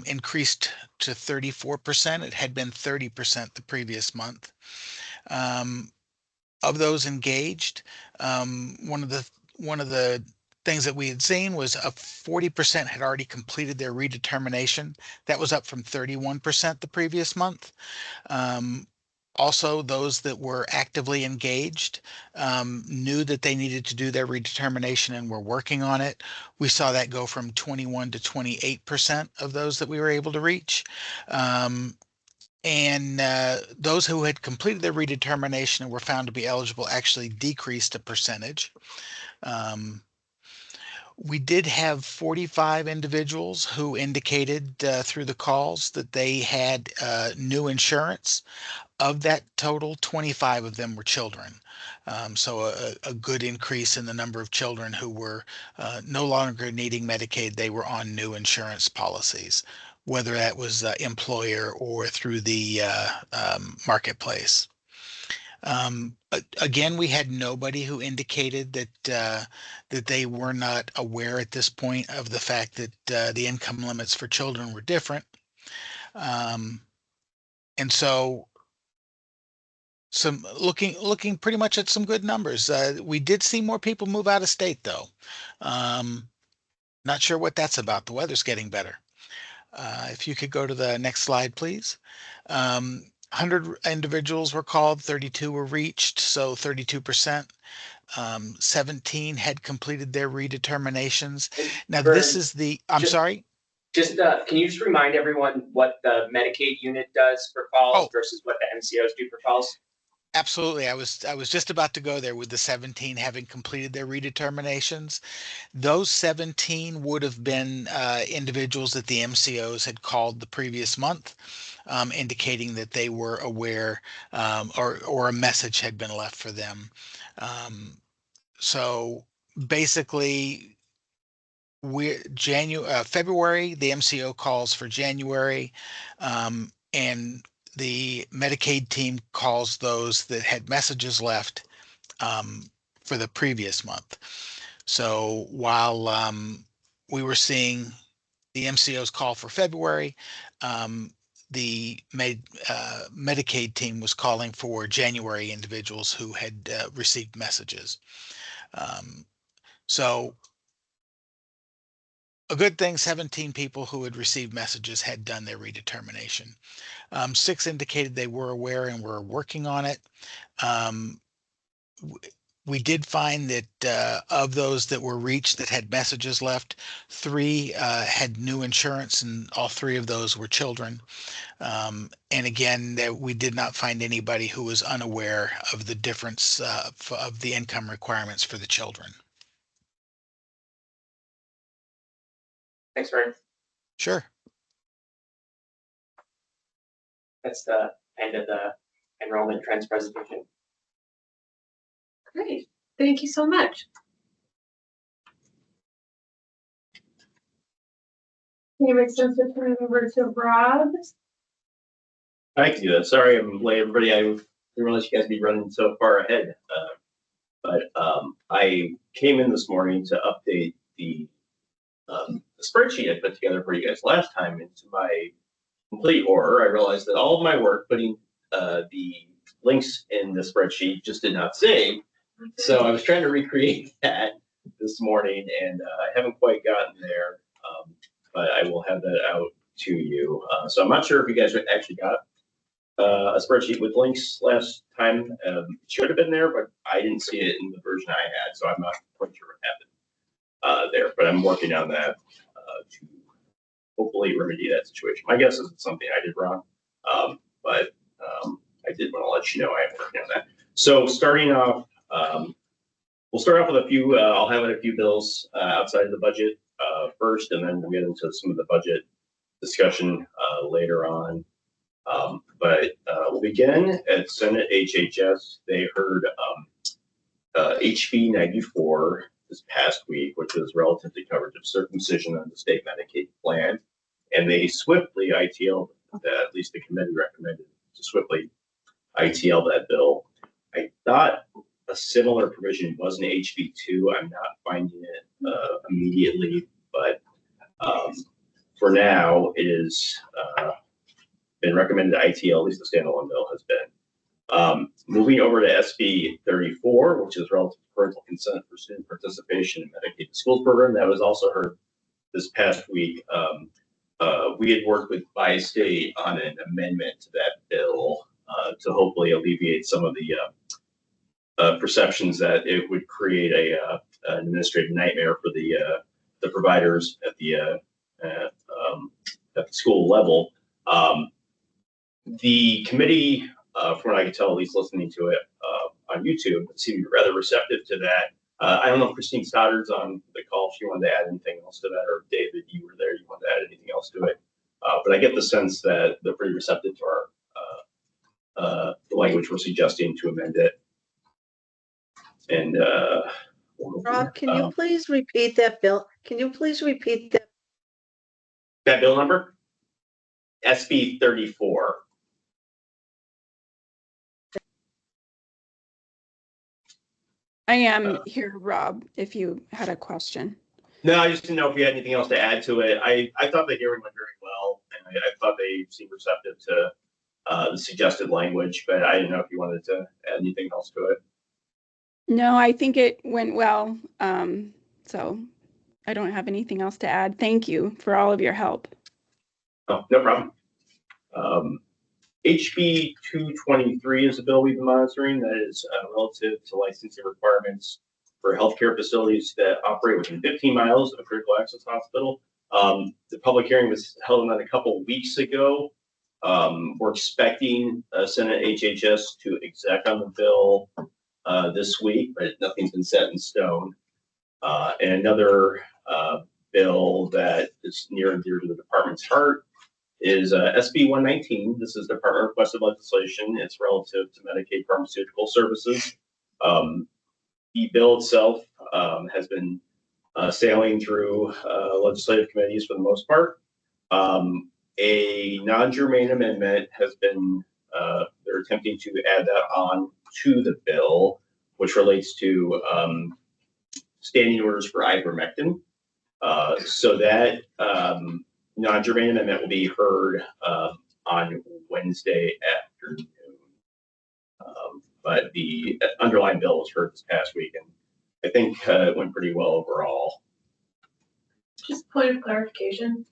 increased to 34%. It had been 30% the previous month. Of those engaged, one of the things that we had seen was 40% had already completed their redetermination. That was up from 31% the previous month. Also, those that were actively engaged knew that they needed to do their redetermination and were working on it. We saw that go from 21 to 28% of those that we were able to reach. And those who had completed their redetermination and were found to be eligible actually decreased a percentage. We did have 45 individuals who indicated through the calls that they had new insurance. Of that total, 25 of them were children. So a good increase in the number of children who were no longer needing Medicaid. They were on new insurance policies, whether that was employer or through the marketplace. Again, we had nobody who indicated that they were not aware at this point of the fact that the income limits for children were different. And so looking pretty much at some good numbers. We did see more people move out of state though. Not sure what that's about. The weather's getting better. If you could go to the next slide, please. 100 individuals were called, 32 were reached, so 32%. 17 had completed their redeterminations. Now Vern, this is I'm sorry? Just can you just remind everyone what the Medicaid unit does for calls versus what the MCOs do for calls? Absolutely. I was just about to go there with the 17 having completed their redeterminations. Those 17 would have been individuals that the MCOs had called the previous month, indicating that they were aware or a message had been left for them. So basically, February, the MCO calls for January, and the Medicaid team calls those that had messages left for the previous month. So while we were seeing the MCOs call for February, the Medicaid team was calling for January individuals who had received messages. So a good thing, 17 people who had received messages had done their redetermination. 6 indicated they were aware and were working on it. We did find that of those that were reached that had messages left, 3 had new insurance, and all 3 of those were children. And again, we did not find anybody who was unaware of the difference of the income requirements for the children. Thanks, Vern. Sure. That's the end of the enrollment trends presentation. Great, thank you so much. It makes sense to turn it over to Rob. I can do that. Sorry, I'm late, everybody. I didn't realize you guys would be running so far ahead. But I came in this morning to update the spreadsheet I put together for you guys last time. And to my complete horror, I realized that all of my work putting the links in the spreadsheet just did not save. So I was trying to recreate that this morning, and I haven't quite gotten there. But I will have that out to you. So I'm not sure if you guys actually got a spreadsheet with links last time. It should have been there, but I didn't see it in the version I had, so I'm not quite sure what happened there. But I'm working on that to hopefully remedy that situation. My guess is it's something I did wrong, but I did want to let you know I am working on that. So starting off, we'll start off with a few. I'll have a few bills outside of the budget first, and then we'll get into some of the budget discussion later on. But we'll begin at Senate HHS. They heard HB 94 this past week, which was relative to coverage of circumcision on the state Medicaid plan. And they swiftly ITL'd that, at least the committee recommended to swiftly ITL that bill. I thought a similar provision was in HB 2. I'm not finding it immediately, but for now, it is been recommended ITL, at least the standalone bill has been. Moving over to SB 34, which is relative to parental consent for student participation in Medicaid schools program, that was also heard this past week. We had worked with Bi-State on an amendment to that bill to hopefully alleviate some of the perceptions that it would create an administrative nightmare for the providers at the school level. The committee, from what I can tell, at least listening to it on YouTube, seemed rather receptive to that. I don't know if Christine Stoddard's on the call, if she wanted to add anything else to that, or David, you were there, you wanted to add anything else to it. But I get the sense that they're pretty receptive to our the language we're suggesting to amend it. And Rob, can you please repeat that bill? Can you please repeat that bill number? SB 34. I am here, Rob, if you had a question. No, I just didn't know if you had anything else to add to it. I thought the hearing went very well, and I thought they seemed receptive to the suggested language, but I didn't know if you wanted to add anything else to it. No, I think it went well. So I don't have anything else to add. Thank you for all of your help. Oh, no problem. HB 223 is a bill we've been monitoring that is relative to licensing requirements for healthcare facilities that operate within 15 miles of a critical access hospital. The public hearing was held on a couple of weeks ago. We're expecting Senate HHS to exec on the bill this week, but nothing's been set in stone. And another bill that is near and dear to the department's heart is SB 119. This is department requested legislation. It's relative to Medicaid pharmaceutical services. The bill itself has been sailing through legislative committees for the most part. A non-germane amendment has been, they're attempting to add that on to the bill, which relates to standing orders for ivermectin. So that non-germane amendment will be heard on Wednesday afternoon. But the underlying bill was heard this past week, and I think it went pretty well overall. Just point of clarification.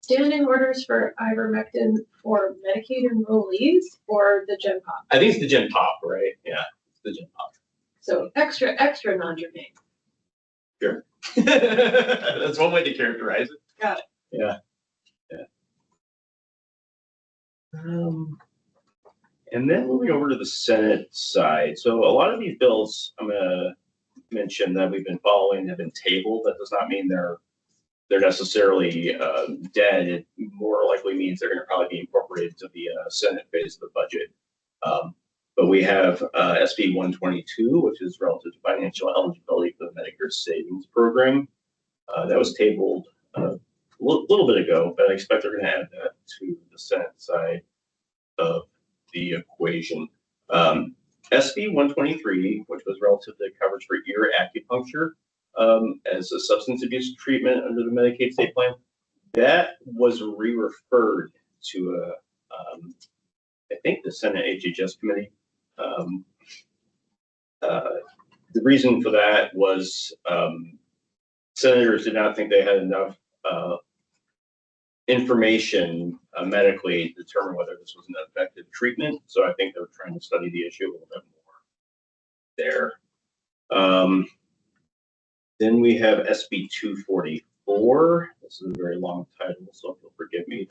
Standing orders for ivermectin for Medicaid enrollees or the Gen Pop? I think it's the Gen Pop, right? Yeah, it's the Gen Pop. So extra non-germane. Sure. That's one way to characterize it. Got it. Yeah. And then moving over to the Senate side. So a lot of these bills I'm going to mention that we've been following have been tabled. That does not mean they're they're necessarily dead. It more likely means they're going to probably be incorporated to the Senate phase of the budget. But we have SB 122, which is relative to financial eligibility for the Medicare Savings Program. That was tabled a little bit ago, but I expect they're going to add that to the Senate side of the equation. SB 123, which was relative to coverage for ear acupuncture as a substance abuse treatment under the Medicaid state plan, that was re-referred to I think the Senate HHS committee. The reason for that was senators did not think they had enough information medically to determine whether this was an effective treatment. So I think they were trying to study the issue a little bit more there. Then we have SB 244. This is a very long title, so if you'll forgive me.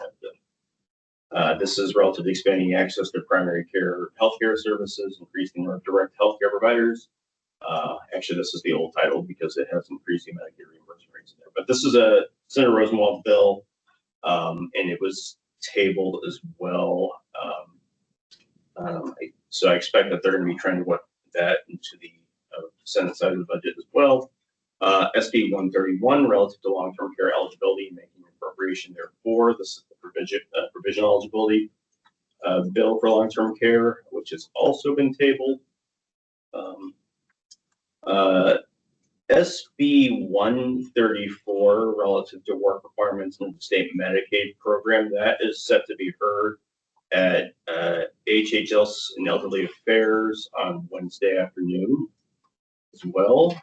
This is relative to expanding access to primary care healthcare services, increasing the direct healthcare providers. Actually, this is the old title because it has increasing Medicare reimbursement rates in there. But this is a Senator Rosenwald bill, and it was tabled as well. So I expect that they're going to be trying to work that into the Senate side of the budget as well. SB 131 relative to long-term care eligibility, making an appropriation therefore. This is the provisional eligibility bill for long-term care, which has also been tabled. SB 134 relative to work requirements in the state Medicaid program, that is set to be heard at HHS and Elderly Affairs on Wednesday afternoon as well.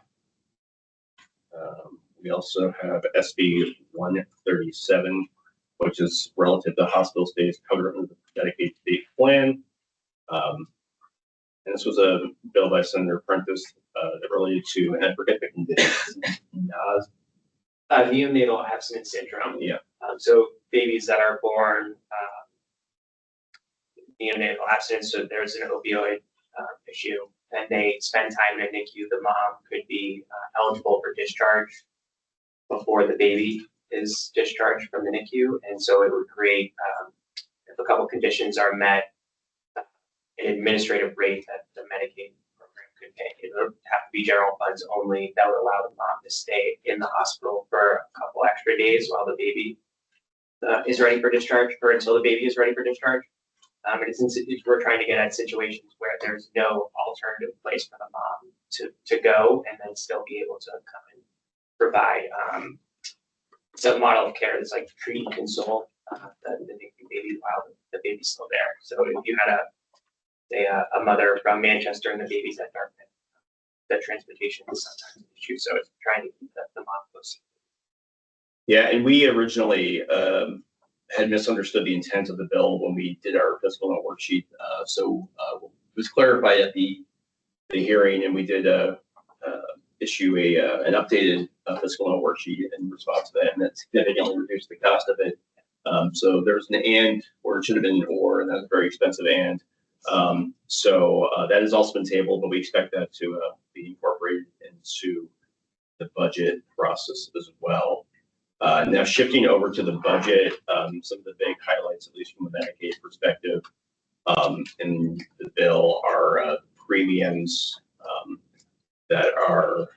We also have SB 137, which is relative to hospital stays covered under the Medicaid state plan. And this was a bill by Senator Prentice that related to, and I forget the condition, Neonatal abstinence syndrome. Yeah. So babies that are born neonatal abstinence, so there's an opioid issue, and they spend time in a NICU, the mom could be eligible for discharge before the baby is discharged from the NICU. And so it would create, if a couple conditions are met, an administrative rate that the Medicaid program could pay. It would have to be general funds only. That would allow the mom to stay in the hospital for a couple extra days while the baby is ready for discharge, or until the baby is ready for discharge. And we're trying to get at situations where there's no alternative place for the mom to go and then still be able to come and provide some model of care that's like treat and console the baby while the baby's still there. So if you had a mother from Manchester and the baby's at Dartmouth, the transportation is sometimes an issue. So it's trying to keep the mom close. Yeah, and we originally had misunderstood the intent of the bill when we did our fiscal note worksheet. So it was clarified at the hearing, and we did issue an updated fiscal note worksheet in response to that, and that significantly reduced the cost of it. So there's an and where it should have been an or, and that's a very expensive and. So that has also been tabled, but we expect that to be incorporated into the budget process as well. Now shifting over to the budget, some of the big highlights, at least from the Medicaid perspective, in the bill are premiums that are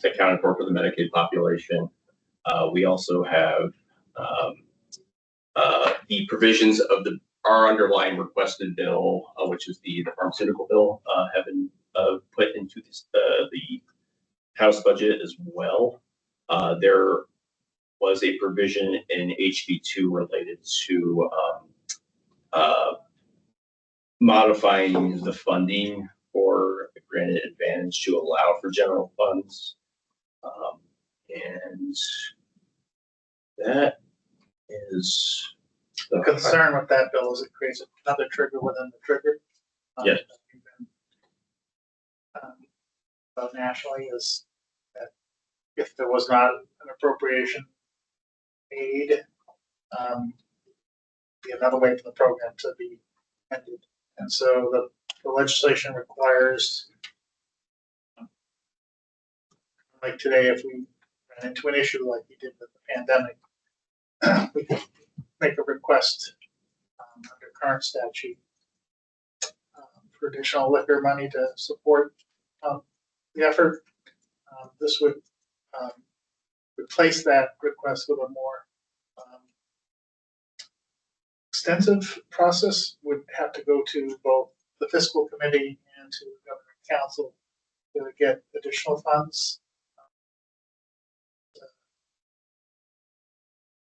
accounted for the Medicaid population. We also have the provisions of our underlying requested bill, which is the pharmaceutical bill, have been put into the House budget as well. There was a provision in HB2 related to modifying the funding for the granted advantage to allow for general funds. And that is the concern with that bill is it creates another trigger within the trigger. Yes. But nationally is that if there was not an appropriation made, be another way for the program to be ended. And so the legislation requires, like today, if we ran into an issue like we did with the pandemic, we could make a request under current statute for additional liquor money to support the effort. This would replace that request with a more extensive process. Would have to go to both the fiscal committee and to the governing council to get additional funds.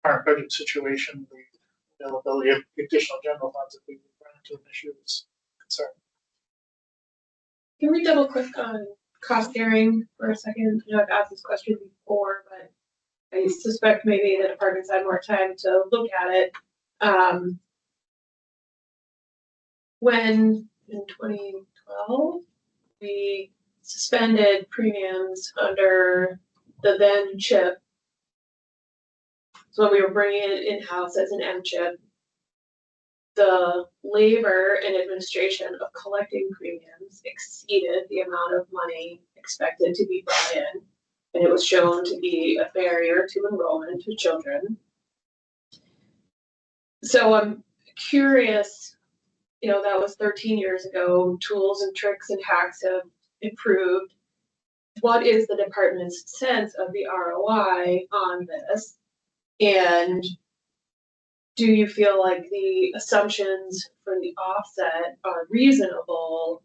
Current budget situation, the availability of additional general funds if we run into an issue is a concern. Can we double click on cost sharing for a second? You know, I've asked this question before, but I suspect maybe the departments had more time to look at it. When in 2012, we suspended premiums under the then CHIP. So when we were bringing it in-house as an M-CHIP, the labor and administration of collecting premiums exceeded the amount of money expected to be brought in. And it was shown to be a barrier to enrollment to children. So I'm curious, you know, that was 13 years ago. Tools and tricks and hacks have improved. What is the department's sense of the ROI on this? And do you feel like the assumptions for the offset are reasonable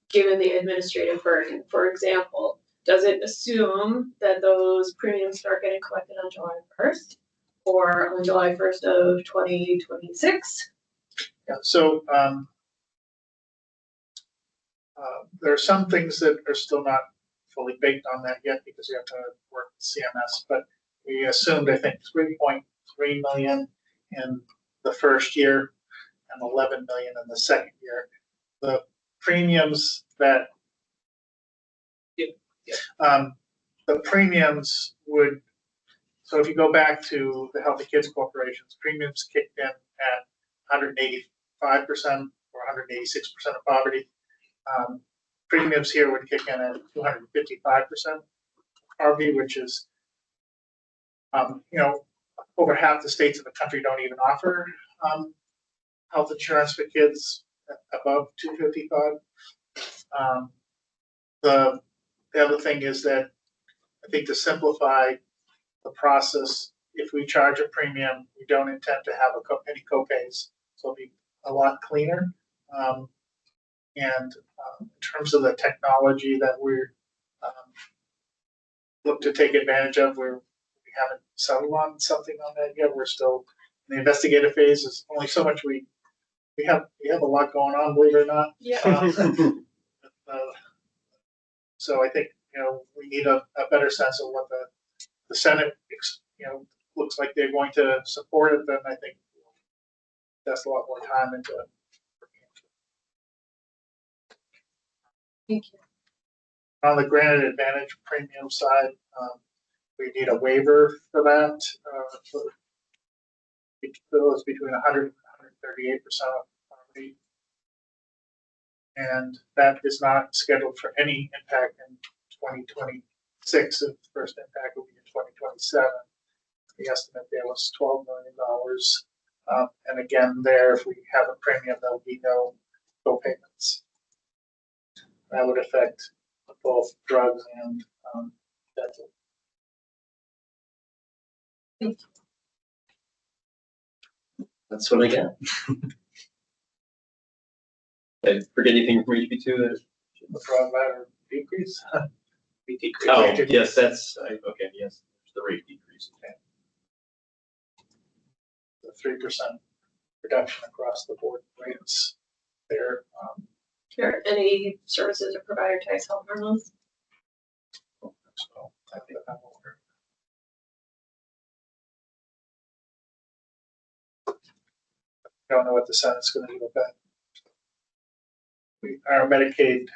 given the administrative burden? For example, does it assume that those premiums start getting collected on July 1st or on July 1st of 2026? Yeah, so there are some things that are still not fully baked on that yet because you have to work with CMS, but we assumed, I think, 3.3 million in the first year and 11 million in the second year. The premiums that the premiums would, so if you go back to the Healthy Kids Corporation's premiums kicked in at 185% or 186% of poverty. Premiums here would kick in at 255% poverty, which is, you know, over half the states in the country don't even offer health insurance for kids above 255. The other thing is that I think to simplify the process, if we charge a premium, we don't intend to have any copays, so it'll be a lot cleaner. And in terms of the technology that we're look to take advantage of, we haven't settled on something on that yet. We're still in the investigative phase. There's only so much we have a lot going on, believe it or not. Yeah. So I think, you know, we need a better sense of what the Senate, you know, looks like they're going to support it. Then I think that's a lot more time into it. Thank you. On the granted advantage premium side, we need a waiver for that. It goes between 100 and 138% of poverty. And that is not scheduled for any impact in 2026. The first impact will be in 2027. The estimate there was $12 million. And again, there, if we have a premium, there will be no co-payments. That would affect both drugs and dental. That's what I get. I forget anything from HB2 that The drug matter decrease. We decrease. oh, yes, that's okay, yes, the rate decrease. The 3% reduction across the board rates there. Are any services or provider types help on those? So I think I'm aware. I don't know what the Senate's going to do with that. Our Medicaid,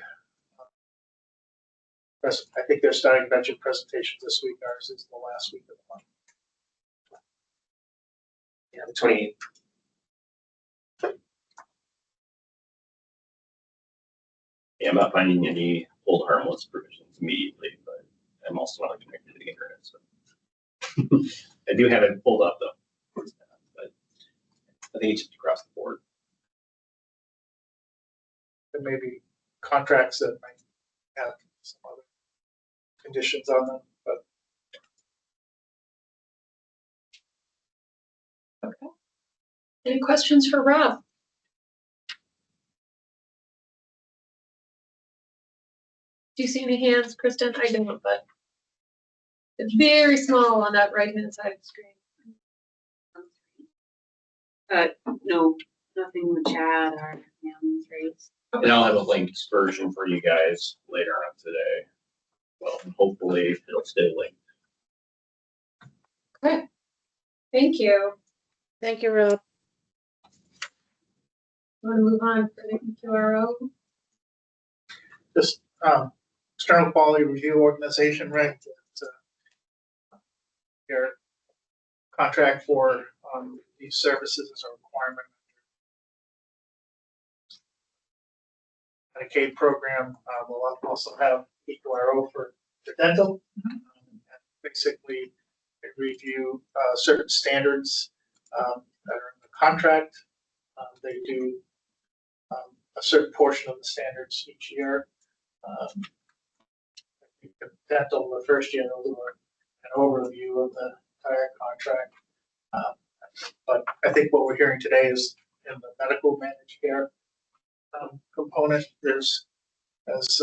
I think they're starting budget presentations this week. Ours is the last week of the month. Yeah, the 28th. Yeah, I'm not finding any hold harmless provisions immediately, but I'm also not connected to the internet, so I do have it pulled up though. But I think it's just across the board. There may be contracts that might have some other conditions on them, but Any questions for Rob? Do you see any hands, Kristen? I don't, but it's very small on that right-hand side of the screen. No, nothing in the chat or hands raised. And I'll have a linked version for you guys later on today. Well, hopefully it'll stay linked. Okay. Thank you. Thank you, Rob. Want to move on for the EQRO? this external quality review organization, right? It's, their contract for these services is a requirement. Medicaid program will also have EQRO for dental. Basically, they review certain standards that are in the contract. They do a certain portion of the standards each year. Dental, the first year, they'll do an overview of the entire contract. But I think what we're hearing today is in the medical managed care component. There's, as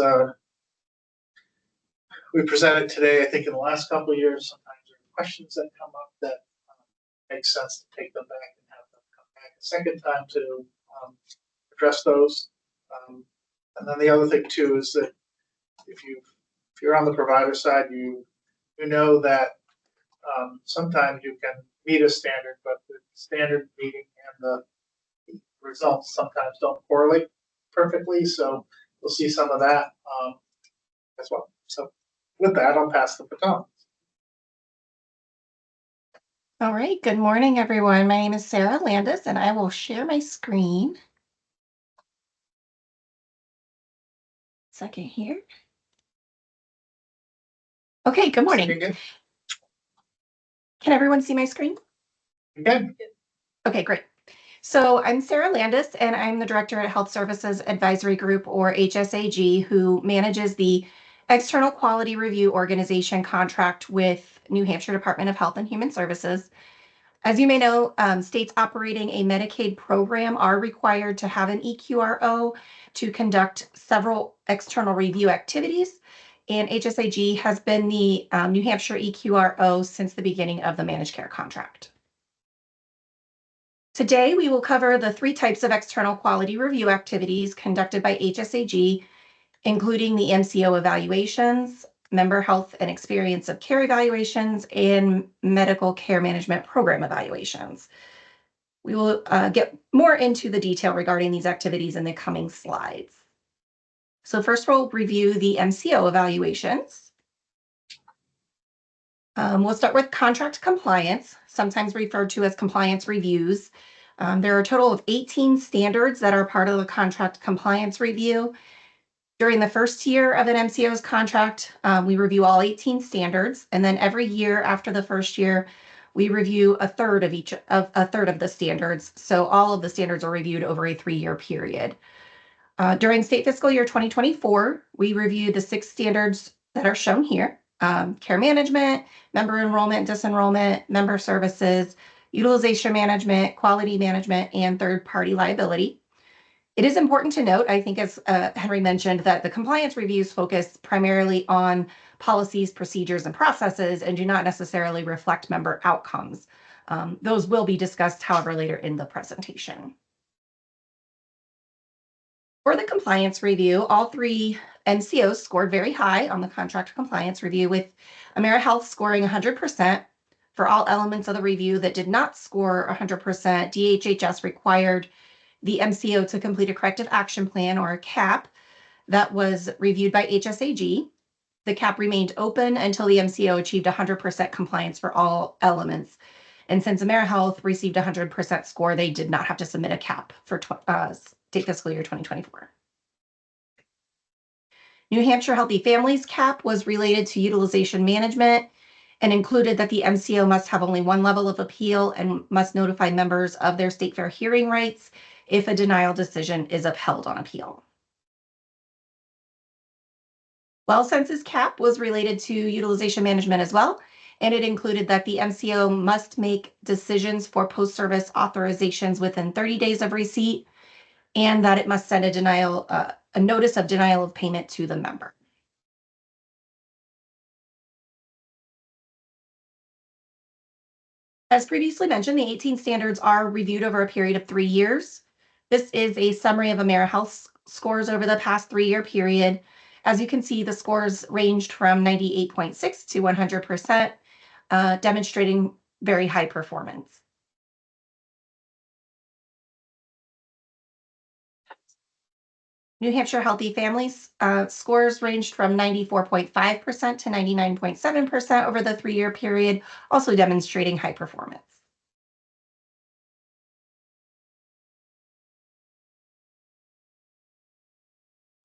we presented today, I think in the last couple of years, sometimes there are questions that come up that makes sense to take them back and have them come back a second time to address those. And then the other thing too is that if you're on the provider side, you know that sometimes you can meet a standard, but the standard meeting and the results sometimes don't correlate perfectly. So we'll see some of that as well. So with that, I'll pass the baton. All right, good morning, everyone. My name is Sarah Landis, and I will share my screen. Second here. Okay, good morning. Can everyone see my screen? You can. Okay, great. So I'm Sarah Landis, and I'm the Director at Health Services Advisory Group, or HSAG, who manages the External Quality Review Organization contract with New Hampshire Department of Health and Human Services. As you may know, states operating a Medicaid program are required to have an EQRO to conduct several external review activities, and HSAG has been the New Hampshire EQRO since the beginning of the managed care contract. Today, we will cover the 3 types of external quality review activities conducted by HSAG, including the MCO evaluations, member health and experience of care evaluations, and medical care management program evaluations. We will get more into the detail regarding these activities in the coming slides. So first, we'll review the MCO evaluations. We'll start with contract compliance, sometimes referred to as compliance reviews. There are a total of 18 standards that are part of the contract compliance review. During the first year of an MCO's contract, we review all 18 standards, and then every year after the first year, we review a third of the standards. So all of the standards are reviewed over a 3-year period. During state fiscal year 2024, we reviewed the 6 standards that are shown here: care management, member enrollment, disenrollment, member services, utilization management, quality management, and third-party liability. It is important to note, I think, as Henry mentioned, that the compliance reviews focus primarily on policies, procedures, and processes, and do not necessarily reflect member outcomes. Those will be discussed, however, later in the presentation. For the compliance review, all 3 MCOs scored very high on the contract compliance review, with AmeriHealth scoring 100%. For all elements of the review that did not score 100%, DHHS required the MCO to complete a corrective action plan, or a CAP, that was reviewed by HSAG. The CAP remained open until the MCO achieved 100% compliance for all elements. And since AmeriHealth received 100% score, they did not have to submit a CAP for state fiscal year 2024. New Hampshire Healthy Families CAP was related to utilization management, and included that the MCO must have only one level of appeal and must notify members of their state fair hearing rights if a denial decision is upheld on appeal. WellSense's cap was related to utilization management as well, and it included that the MCO must make decisions for post-service authorizations within 30 days of receipt, and that it must send a notice of denial of payment to the member. As previously mentioned, the 18 standards are reviewed over a period of 3 years. This is a summary of AmeriHealth scores over the past 3-year period. As you can see, the scores ranged from 98.6 to 100%, demonstrating very high performance. New Hampshire Healthy Families scores ranged from 94.5% to 99.7% over the 3-year period, also demonstrating high performance.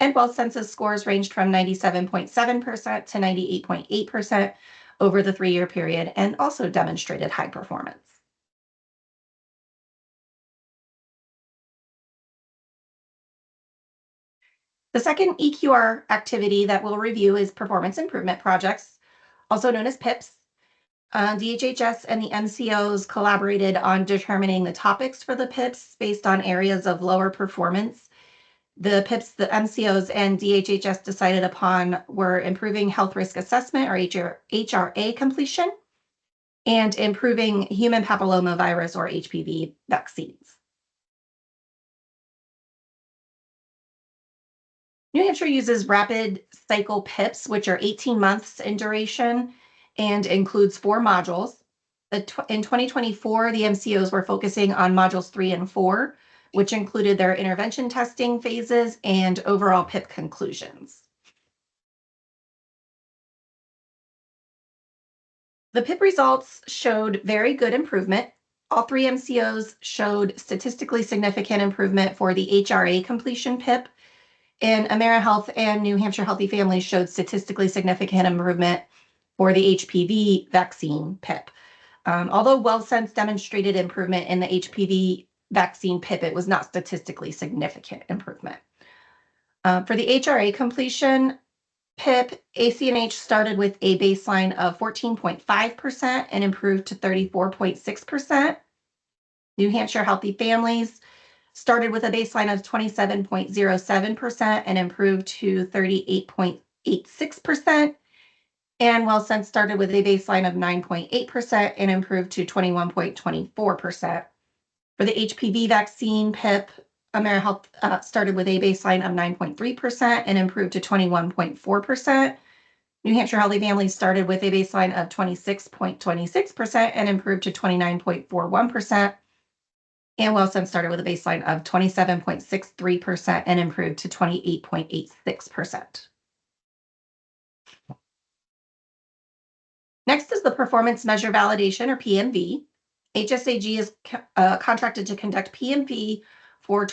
And WellSense's scores ranged from 97.7% to 98.8% over the 3-year period and also demonstrated high performance. The second EQR activity that we'll review is performance improvement projects, also known as PIPs. DHHS and the MCOs collaborated on determining the topics for the PIPs based on areas of lower performance. The PIPs, the MCOs, and DHHS decided upon were improving health risk assessment or HRA completion and improving human papillomavirus or HPV vaccines. New Hampshire uses rapid cycle PIPs, which are 18 months in duration and includes 4 modules. In 2024, the MCOs were focusing on modules 3 and 4, which included their intervention testing phases and overall PIP conclusions. The PIP results showed very good improvement. All 3 MCOs showed statistically significant improvement for the HRA completion PIP, and AmeriHealth and New Hampshire Healthy Families showed statistically significant improvement for the HPV vaccine PIP. Although WellSense demonstrated improvement in the HPV vaccine PIP, it was not statistically significant improvement. For the HRA completion PIP, ACNH started with a baseline of 14.5% and improved to 34.6%. New Hampshire Healthy Families started with a baseline of 27.07% and improved to 38.86%. And WellSense started with a baseline of 9.8% and improved to 21.24%. For the HPV vaccine PIP, AmeriHealth started with a baseline of 9.3% and improved to 21.4%. New Hampshire Healthy Families started with a baseline of 26.26% and improved to 29.41%. And WellSense started with a baseline of 27.63% and improved to 28.86%. Next is the performance measure validation, or PMV. HSAG is contracted to conduct PMV for up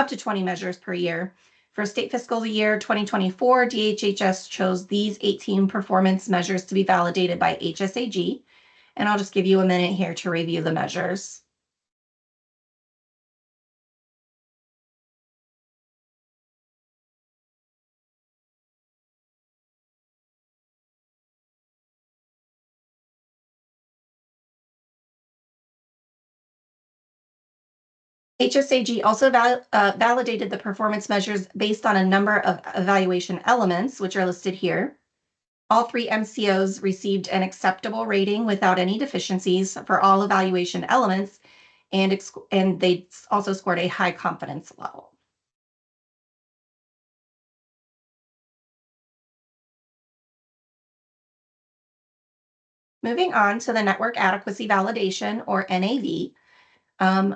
to 20 measures per year. For state fiscal year 2024, DHHS chose these 18 performance measures to be validated by HSAG. And I'll just give you a minute here to review the measures. HSAG also validated the performance measures based on a number of evaluation elements, which are listed here. All 3 MCOs received an acceptable rating without any deficiencies for all evaluation elements, and they also scored a high confidence level. Moving on to the network adequacy validation, or NAV,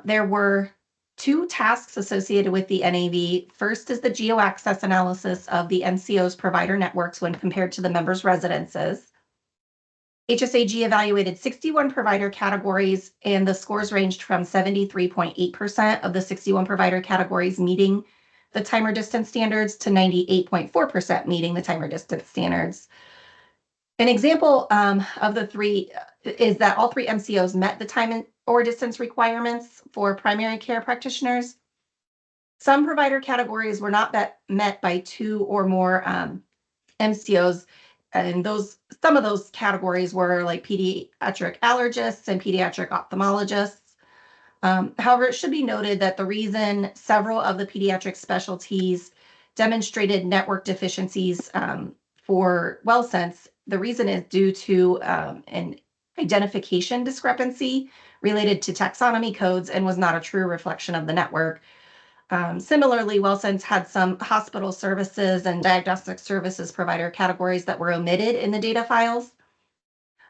there were 2 tasks associated with the NAV. First is the geo-access analysis of the MCO's provider networks when compared to the members' residences. HSAG evaluated 61 provider categories, and the scores ranged from 73.8% of the 61 provider categories meeting the timer distance standards to 98.4% meeting the timer distance standards. An example of the three is that all three MCOs met the time or distance requirements for primary care practitioners. Some provider categories were not met by two or more MCOs, and some of those categories were like pediatric allergists and pediatric ophthalmologists. However, it should be noted that the reason several of the pediatric specialties demonstrated network deficiencies for WellSense, the reason is due to an identification discrepancy related to taxonomy codes and was not a true reflection of the network. Similarly, WellSense had some hospital services and diagnostic services provider categories that were omitted in the data files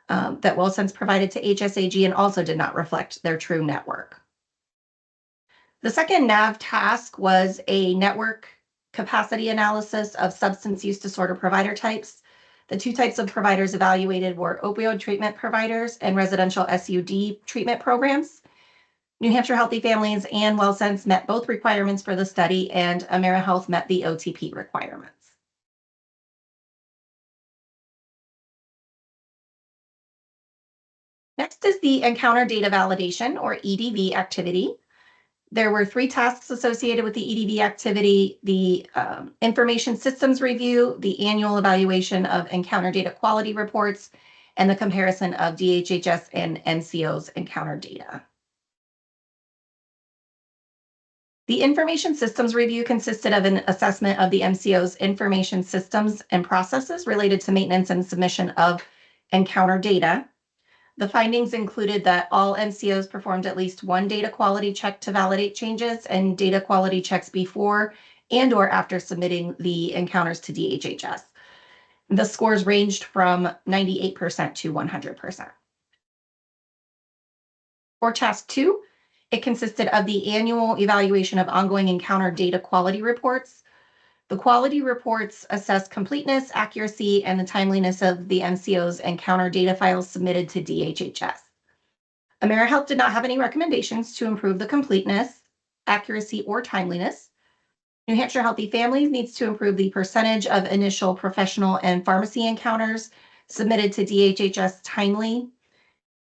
that WellSense provided to HSAG and also did not reflect their true network. The second NAV task was a network capacity analysis of substance use disorder provider types. The two types of providers evaluated were opioid treatment providers and residential SUD treatment programs. New Hampshire Healthy Families and WellSense met both requirements for the study, and AmeriHealth met the OTP requirements. Next is the Encounter Data Validation, or EDV, activity. There were three tasks associated with the EDV activity: the information systems review, the annual evaluation of encounter data quality reports, and the comparison of DHHS and MCO's encounter data. The information systems review consisted of an assessment of the MCO's information systems and processes related to maintenance and submission of encounter data. The findings included that all MCOs performed at least one data quality check to validate changes and data quality checks before and or after submitting the encounters to DHHS. The scores ranged from 98% to 100%. For task 2, it consisted of the annual evaluation of ongoing encounter data quality reports. The quality reports assess completeness, accuracy, and the timeliness of the MCO's encounter data files submitted to DHHS. AmeriHealth did not have any recommendations to improve the completeness, accuracy, or timeliness. New Hampshire Healthy Families needs to improve the percentage of initial professional and pharmacy encounters submitted to DHHS timely.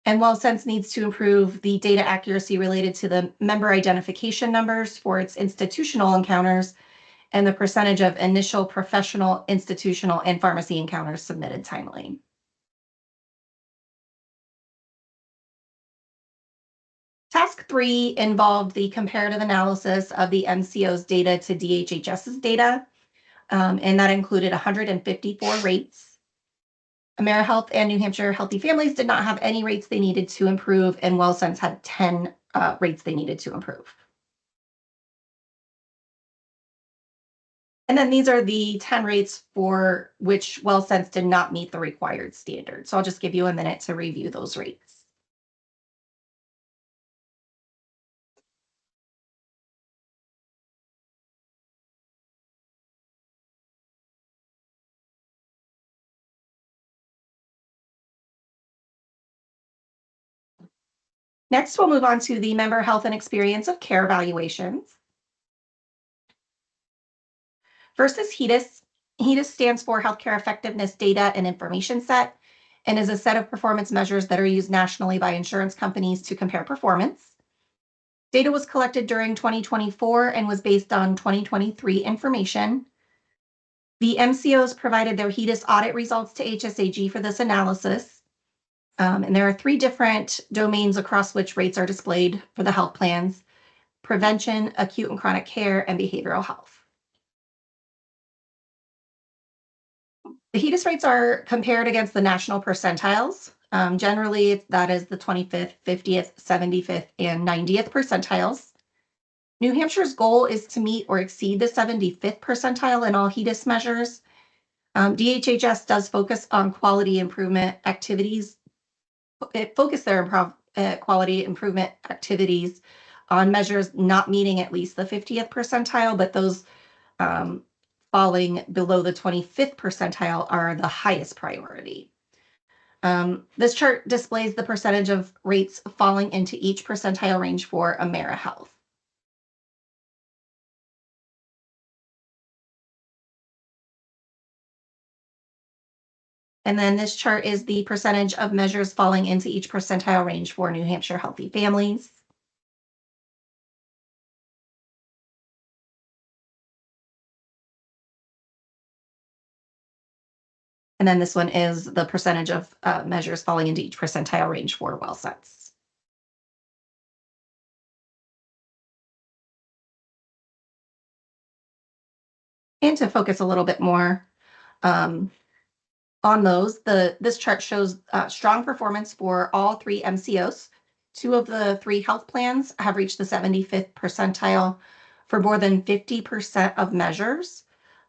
And WellSense needs to improve the data accuracy related to the member identification numbers for its institutional encounters and the percentage of initial professional, institutional, and pharmacy encounters submitted timely. Task 3 involved the comparative analysis of the MCO's data to DHHS's data, and that included 154 rates. AmeriHealth and New Hampshire Healthy Families did not have any rates they needed to improve, and WellSense had 10 rates they needed to improve. And then these are the 10 rates for which WellSense did not meet the required standard. So I'll just give you a minute to review those rates. Next, we'll move on to the member health and experience of care evaluations. First is HEDIS. HEDIS stands for Healthcare Effectiveness Data and Information Set, and is a set of performance measures that are used nationally by insurance companies to compare performance. Data was collected during 2024 and was based on 2023 information. The MCOs provided their HEDIS audit results to HSAG for this analysis. And there are 3 different domains across which rates are displayed for the health plans: prevention, acute and chronic care, and behavioral health. The HEDIS rates are compared against the national percentiles. Generally, that is the 25th, 50th, 75th, and 90th percentiles. New Hampshire's goal is to meet or exceed the 75th percentile in all HEDIS measures. DHHS does focus on quality improvement activities. It focused their quality improvement activities on measures not meeting at least the 50th percentile, but those falling below the 25th percentile are the highest priority. This chart displays the percentage of rates falling into each percentile range for AmeriHealth. And then this chart is the percentage of measures falling into each percentile range for New Hampshire healthy families. And then this one is the percentage of measures falling into each percentile range for WellSense. And to focus a little bit more on those, this chart shows strong performance for all 3 MCOs. 2 of the 3 health plans have reached the 75th percentile for more than 50% of measures.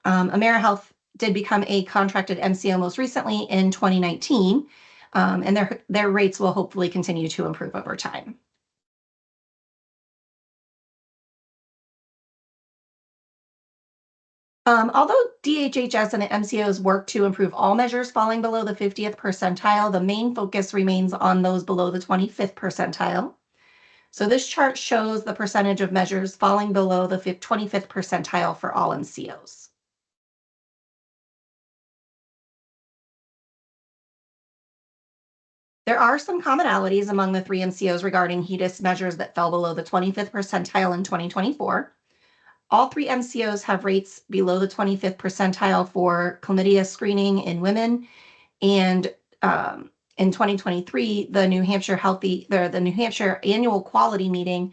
AmeriHealth did become a contracted MCO most recently in 2019, and their rates will hopefully continue to improve over time. Although DHHS and the MCOs work to improve all measures falling below the 50th percentile, the main focus remains on those below the 25th percentile. So this chart shows the percentage of measures falling below the 25th percentile for all MCOs. There are some commonalities among the 3 MCOs regarding HEDIS measures that fell below the 25th percentile in 2024. All 3 MCOs have rates below the 25th percentile for chlamydia screening in women. And in 2023, the New Hampshire Annual Quality Meeting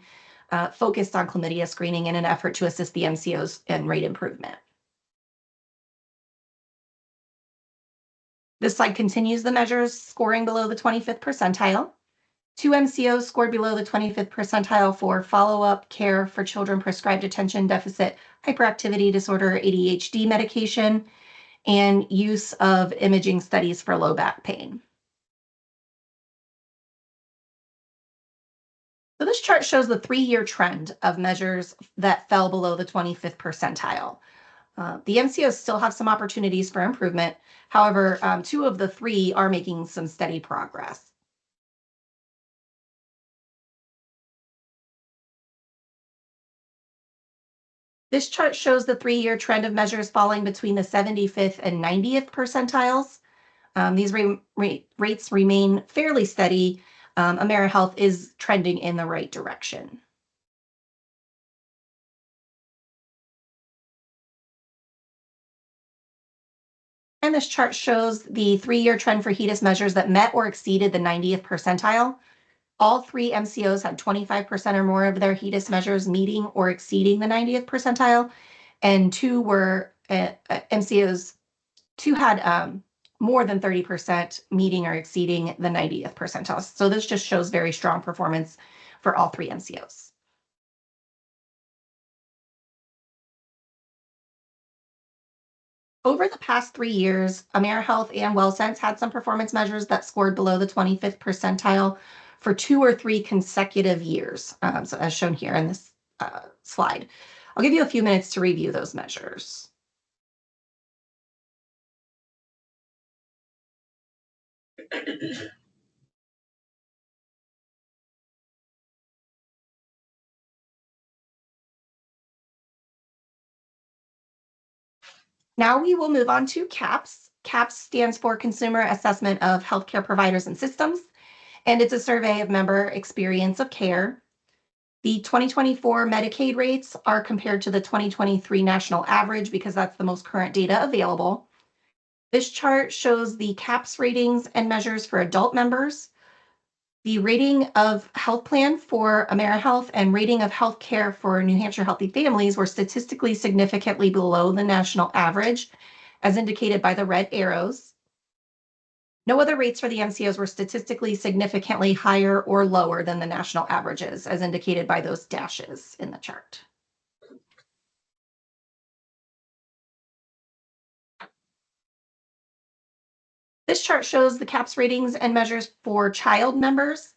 focused on chlamydia screening in an effort to assist the MCOs in rate improvement. This slide continues the measures scoring below the 25th percentile. 2 MCOs scored below the 25th percentile for follow-up care for children prescribed attention deficit hyperactivity disorder, ADHD medication, and use of imaging studies for low back pain. So this chart shows the 3-year trend of measures that fell below the 25th percentile. The MCOs still have some opportunities for improvement. However, 2 of the 3 are making some steady progress. This chart shows the 3-year trend of measures falling between the 75th and 90th percentiles. These rates remain fairly steady. AmeriHealth is trending in the right direction. And this chart shows the 3-year trend for HEDIS measures that met or exceeded the 90th percentile. All 3 MCOs had 25% or more of their HEDIS measures meeting or exceeding the 90th percentile, and 2 were MCOs. 2 had more than 30% meeting or exceeding the 90th percentile. So this just shows very strong performance for all 3 MCOs. Over the past 3 years, AmeriHealth and WellSense had some performance measures that scored below the 25th percentile for 2 or 3 consecutive years. So as shown here in this slide, I'll give you a few minutes to review those measures. Now we will move on to CAPS. CAPS stands for Consumer Assessment of Healthcare Providers and Systems, and it's a survey of member experience of care. The 2024 Medicaid rates are compared to the 2023 national average because that's the most current data available. This chart shows the CAPS ratings and measures for adult members. The rating of health plan for AmeriHealth and rating of health care for New Hampshire Healthy Families were statistically significantly below the national average, as indicated by the red arrows. No other rates for the MCOs were statistically significantly higher or lower than the national averages, as indicated by those dashes in the chart. This chart shows the CAPS ratings and measures for child members.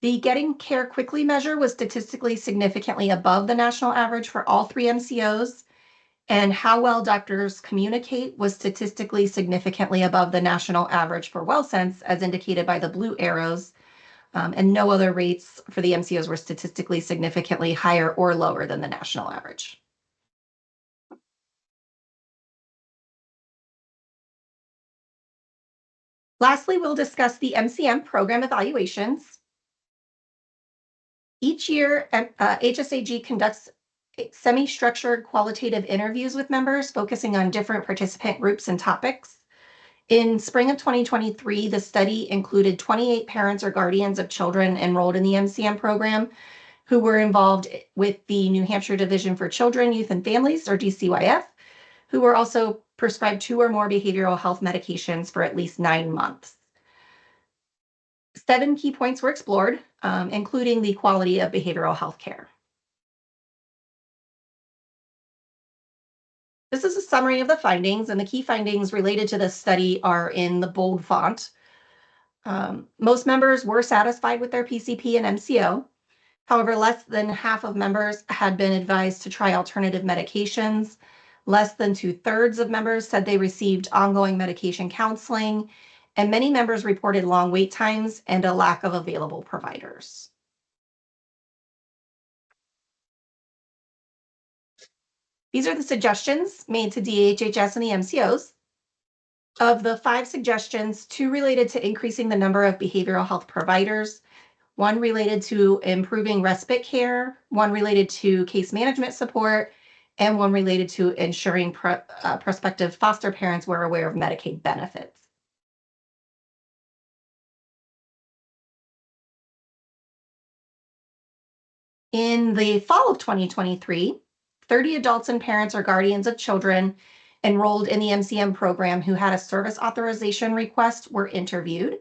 The Getting Care Quickly measure was statistically significantly above the national average for all 3 MCOs, and How Well Doctors Communicate was statistically significantly above the national average for WellSense, as indicated by the blue arrows, and no other rates for the MCOs were statistically significantly higher or lower than the national average. Lastly, we'll discuss the MCM program evaluations. Each year, HSAG conducts semi-structured qualitative interviews with members focusing on different participant groups and topics. In spring of 2023, the study included 28 parents or guardians of children enrolled in the MCM program who were involved with the New Hampshire Division for Children, Youth, and Families, or DCYF, who were also prescribed 2 or more behavioral health medications for at least 9 months. 7 key points were explored, including the quality of behavioral health care. This is a summary of the findings, and the key findings related to this study are in the bold font. Most members were satisfied with their PCP and MCO. However, less than half of members had been advised to try alternative medications. Less than 2/3 of members said they received ongoing medication counseling, and many members reported long wait times and a lack of available providers. These are the suggestions made to DHHS and the MCOs. Of the 5 suggestions, 2 related to increasing the number of behavioral health providers, 1 related to improving respite care, 1 related to case management support, and 1 related to ensuring prospective foster parents were aware of Medicaid benefits. In the fall of 2023, 30 adults and parents or guardians of children enrolled in the MCM program who had a service authorization request were interviewed.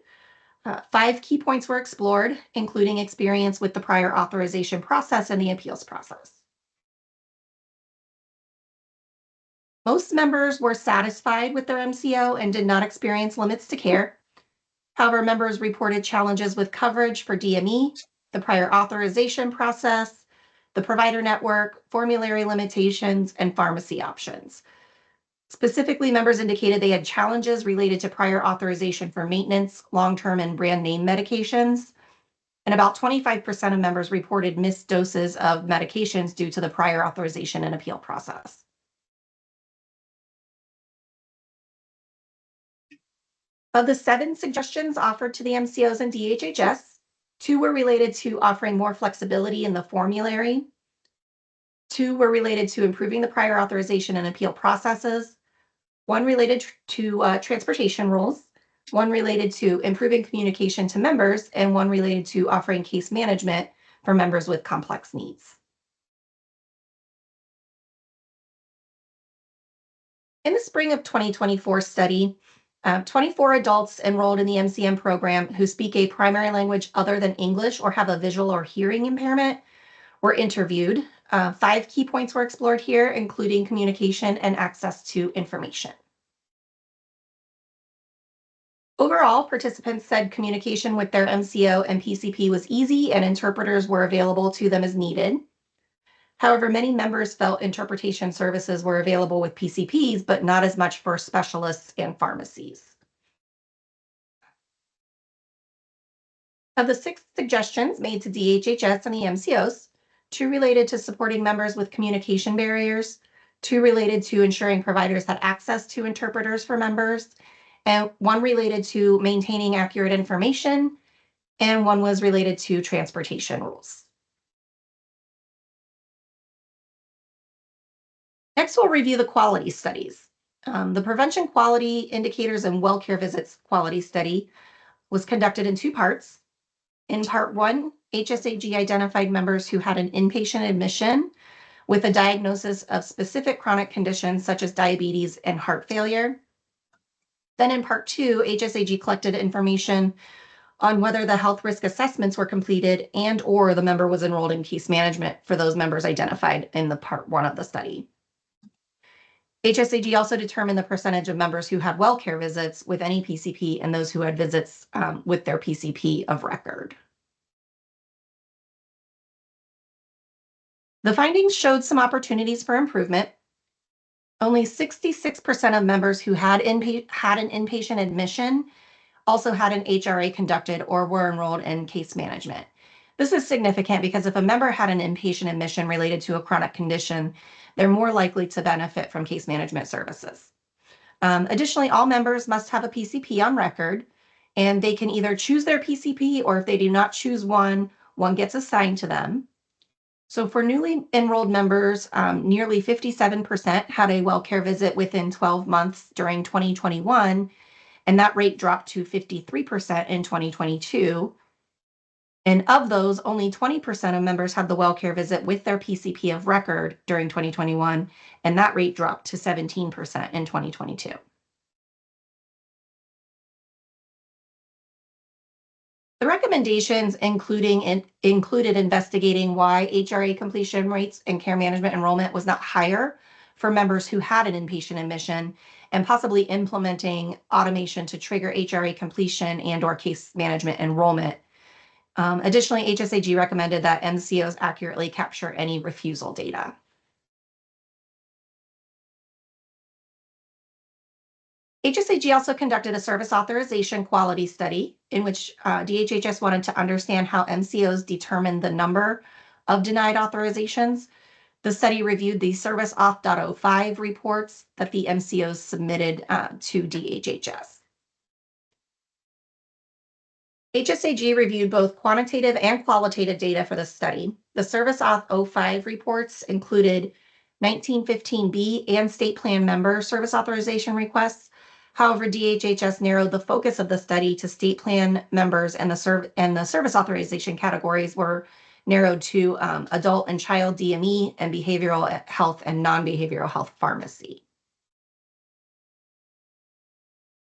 5 key points were explored, including experience with the prior authorization process and the appeals process. Most members were satisfied with their MCO and did not experience limits to care. However, members reported challenges with coverage for DME, the prior authorization process, the provider network, formulary limitations, and pharmacy options. Specifically, members indicated they had challenges related to prior authorization for maintenance, long-term, and brand name medications. And about 25% of members reported missed doses of medications due to the prior authorization and appeal process. Of the 7 suggestions offered to the MCOs and DHHS, 2 were related to offering more flexibility in the formulary. 2 were related to improving the prior authorization and appeal processes. 1 related to transportation rules. 1 related to improving communication to members, and 1 related to offering case management for members with complex needs. In the spring of 2024 study, 24 adults enrolled in the MCM program who speak a primary language other than English or have a visual or hearing impairment were interviewed. 5 key points were explored here, including communication and access to information. Overall, participants said communication with their MCO and PCP was easy and interpreters were available to them as needed. However, many members felt interpretation services were available with PCPs, but not as much for specialists and pharmacies. Of the 6 suggestions made to DHHS and the MCOs, 2 related to supporting members with communication barriers, 2 related to ensuring providers had access to interpreters for members, and 1 related to maintaining accurate information, and 1 was related to transportation rules. Next, we'll review the quality studies. The Prevention Quality Indicators and Well Care Visits Quality Study was conducted in 2 parts. In part 1, HSAG identified members who had an inpatient admission with a diagnosis of specific chronic conditions such as diabetes and heart failure. Then in part 2, HSAG collected information on whether the health risk assessments were completed and or the member was enrolled in case management for those members identified in the part 1 of the study. HSAG also determined the percentage of members who had well care visits with any PCP and those who had visits with their PCP of record. The findings showed some opportunities for improvement. Only 66% of members who had an inpatient admission also had an HRA conducted or were enrolled in case management. This is significant because if a member had an inpatient admission related to a chronic condition, they're more likely to benefit from case management services. Additionally, all members must have a PCP on record, And they can either choose their PCP, or if they do not choose one gets assigned to them. So for newly enrolled members, nearly 57% had a WellCare visit within 12 months during 2021, and that rate dropped to 53% in 2022. And of those, only 20% of members had the WellCare visit with their PCP of record during 2021, and that rate dropped to 17% in 2022. The recommendations included investigating why HRA completion rates and care management enrollment was not higher for members who had an inpatient admission, and possibly implementing automation to trigger HRA completion and/or case management enrollment. Additionally, HSAG recommended that MCOs accurately capture any refusal data. HSAG also conducted a service authorization quality study in which DHHS wanted to understand how MCOs determine the number of denied authorizations. The study reviewed the Service Auth .05 reports that the MCOs submitted to DHHS. HSAG reviewed both quantitative and qualitative data for the study. The Service Auth 05 reports included 1915B and state plan member service authorization requests. However, DHHS narrowed the focus of the study to state plan members, and the service authorization categories were narrowed to adult and child DME and behavioral health and non-behavioral health pharmacy.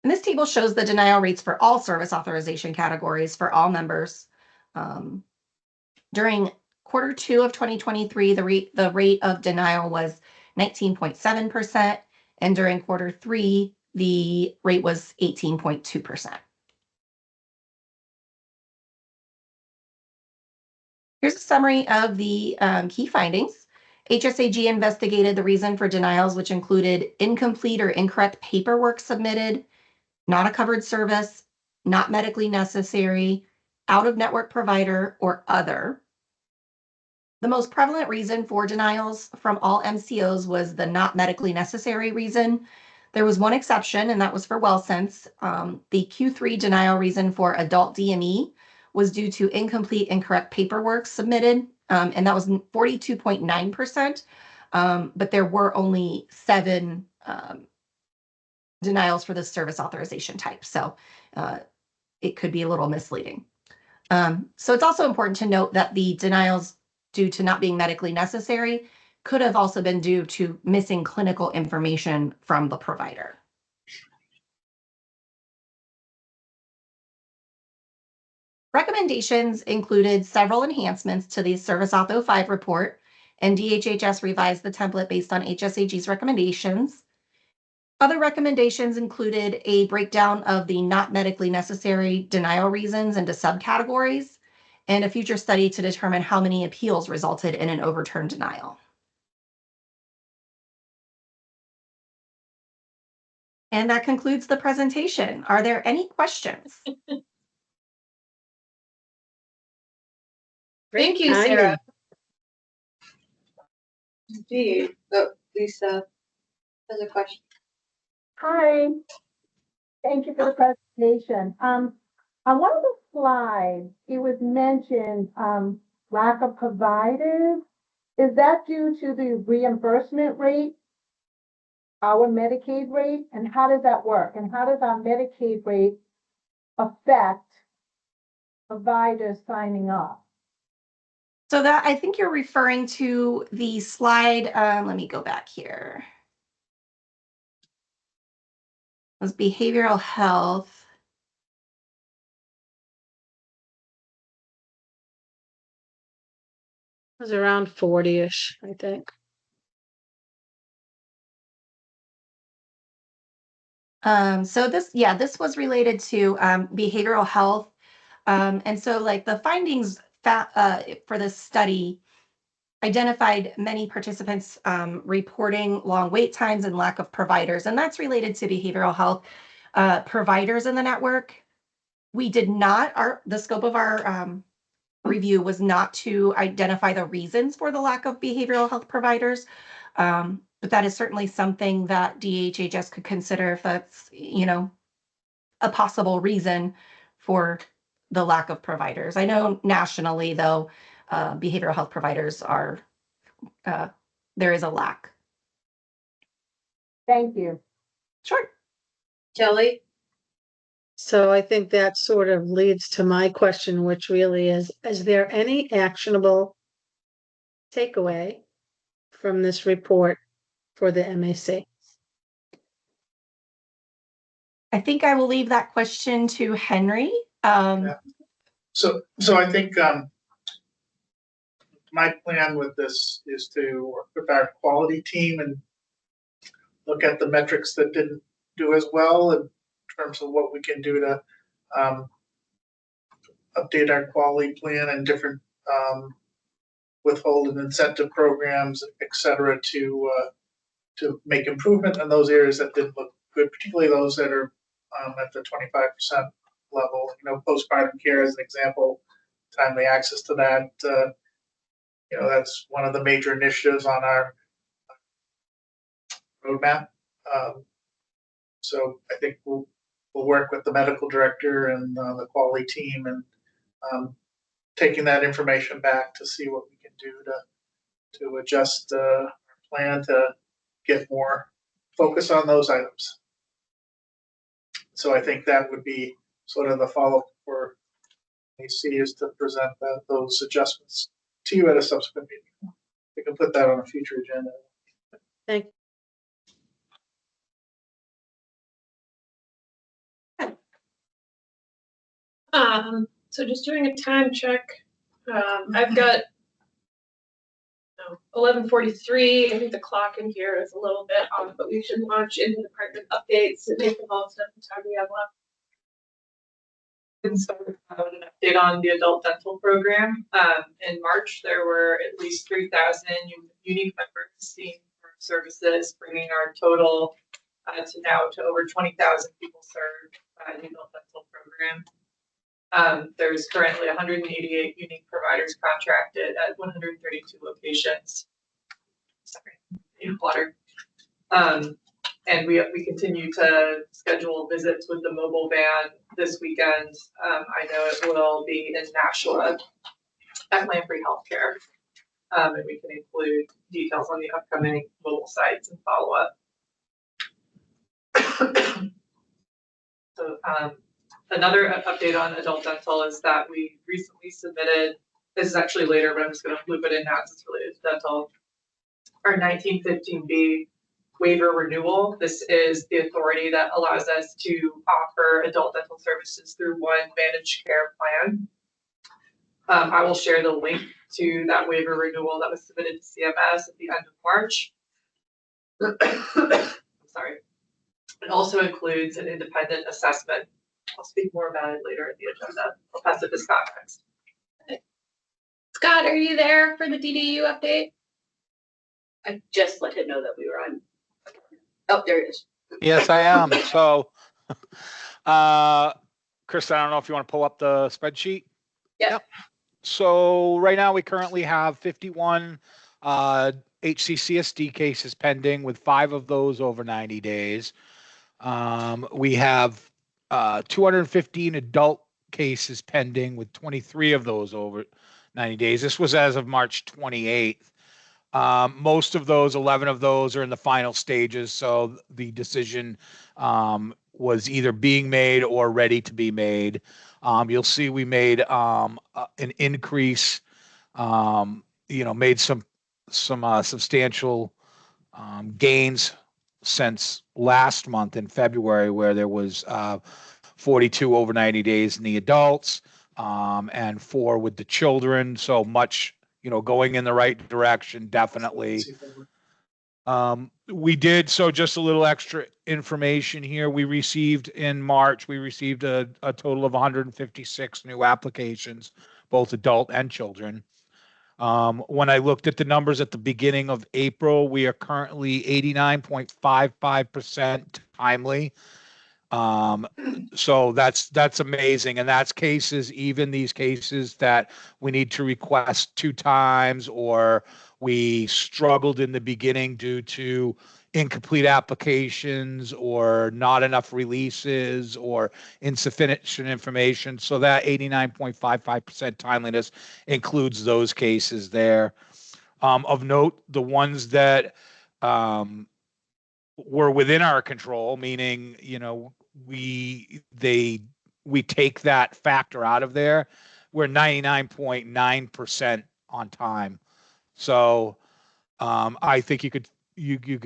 And this table shows the denial rates for all service authorization categories for all members. During Q2 of 2023, the rate of denial was 19.7%, and during Q3, the rate was 18.2%. Here's a summary of the key findings. HSAG investigated the reason for denials, which included incomplete or incorrect paperwork submitted, not a covered service, not medically necessary, out-of-network provider, or other. The most prevalent reason for denials from all MCOs was the not medically necessary reason. There was one exception, and that was for WellSense. The Q3 denial reason for adult DME was due to incomplete, incorrect paperwork submitted, and that was 42.9%, but there were only 7 denials for the service authorization type, so it could be a little misleading. So it's also important to note that the denials due to not being medically necessary could have also been due to missing clinical information from the provider. Recommendations included several enhancements to the Service Auth 05 report, and DHHS revised the template based on HSAG's recommendations. Other recommendations included a breakdown of the not medically necessary denial reasons into subcategories, and a future study to determine how many appeals resulted in an overturned denial. And that concludes the presentation. Are there any questions? Thank you, Hi. Sarah. Indeed. Oh, Lisa has a question. Hi, thank you for the presentation. On one of the slides, it was mentioned, lack of providers. Is that due to the reimbursement rate, our Medicaid rate? And how does that work? And how does our Medicaid rate affect providers signing up? So that, I think you're referring to the slide, let me go back here. It was behavioral health. It was around 40-ish, I think. So this was related to behavioral health. And so like the findings for this study identified many participants reporting long wait times and lack of providers, and that's related to behavioral health providers in the network. We did not, the scope of our review was not to identify the reasons for the lack of behavioral health providers, but that is certainly something that DHHS could consider if that's, a possible reason for the lack of providers. I know nationally, though, behavioral health providers are, there is a lack. Thank you. Sure. Kelly? So I think that sort of leads to my question, which really is there any actionable takeaway from this report for the MAC? I think I will leave that question to Henry. So I think my plan with this is to work with our quality team and look at the metrics that didn't do as well in terms of what we can do to update our quality plan and different withhold and incentive programs, et cetera, to make improvement in those areas that didn't look good, particularly those that are at the 25% level. You know, postpartum care as an example, timely access to that. You know, that's one of the major initiatives on our roadmap. So I think we'll work with the medical director and the quality team and taking that information back to see what we can do to adjust our plan to get more focus on those items. So I think that would be sort of the follow-up for AC is to present those adjustments to you at a subsequent meeting. We can put that on a future agenda. Thank So just doing a time check, I've got 11:43. I think the clock in here is a little bit off, but we should launch into department updates and make the most of the time we have left. And so an update on the adult dental program. In March, there were at least 3,000 unique members seen for services, bringing our total to over 20,000 people served by the adult dental program. There's currently 188 unique providers contracted at 132 locations. Sorry, water. And we continue to schedule visits with the mobile van this weekend. I know it will be in Nashua at Lamprey Healthcare. And we can include details on the upcoming mobile sites and follow up. So another update on adult dental is that we recently submitted, this is actually later, but I'm just going to loop it in now since it's related to dental, our 1915B waiver renewal. This is the authority that allows us to offer adult dental services through one managed care plan. I will share the link to that waiver renewal that was submitted to CMS at the end of March. I'm sorry. It also includes an independent assessment. I'll speak more about it later in the agenda. I'll pass it to Scott next. Scott, are you there for the DDU update? I just let him know that we were on. Oh, there it is. Yes, I am. So, Chris, I don't know if you want to pull up the spreadsheet. Yep. So right now we currently have 51 HCCSD cases pending, with 5 of those over 90 days. We have 215 adult cases pending, with 23 of those over 90 days. This was as of March 28th. Most of those, 11 of those, are in the final stages. So the decision was either being made or ready to be made. You'll see we made an increase, made some substantial gains since last month in February, where there was 42 over 90 days in the adults and 4 with the children. So much, going in the right direction, definitely. We did, so just a little extra information here. In March, we received a total of 156 new applications, both adult and children. When I looked at the numbers at the beginning of April, we are currently 89.55% timely. So that's amazing. And that's cases, even these cases that we need to request 2 times, or we struggled in the beginning due to incomplete applications or not enough releases or insufficient information. So that 89.55% timeliness includes those cases there. Of note, the ones that were within our control, meaning, we take that factor out of there, we're 99.9% on time. So I think you could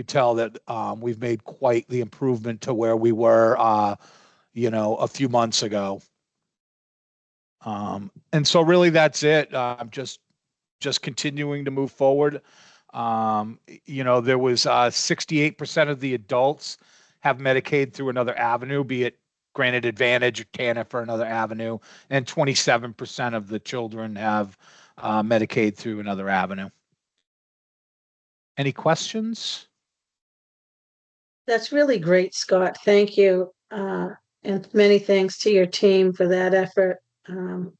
tell that we've made quite the improvement to where we were a few months ago. And so really that's it. Just continuing to move forward. There was 68% of the adults have Medicaid through another avenue, be it Granted Advantage or TANF or another avenue, and 27% of the children have Medicaid through another avenue. Any questions? That's really great, Scott. Thank you. And many thanks to your team for that effort.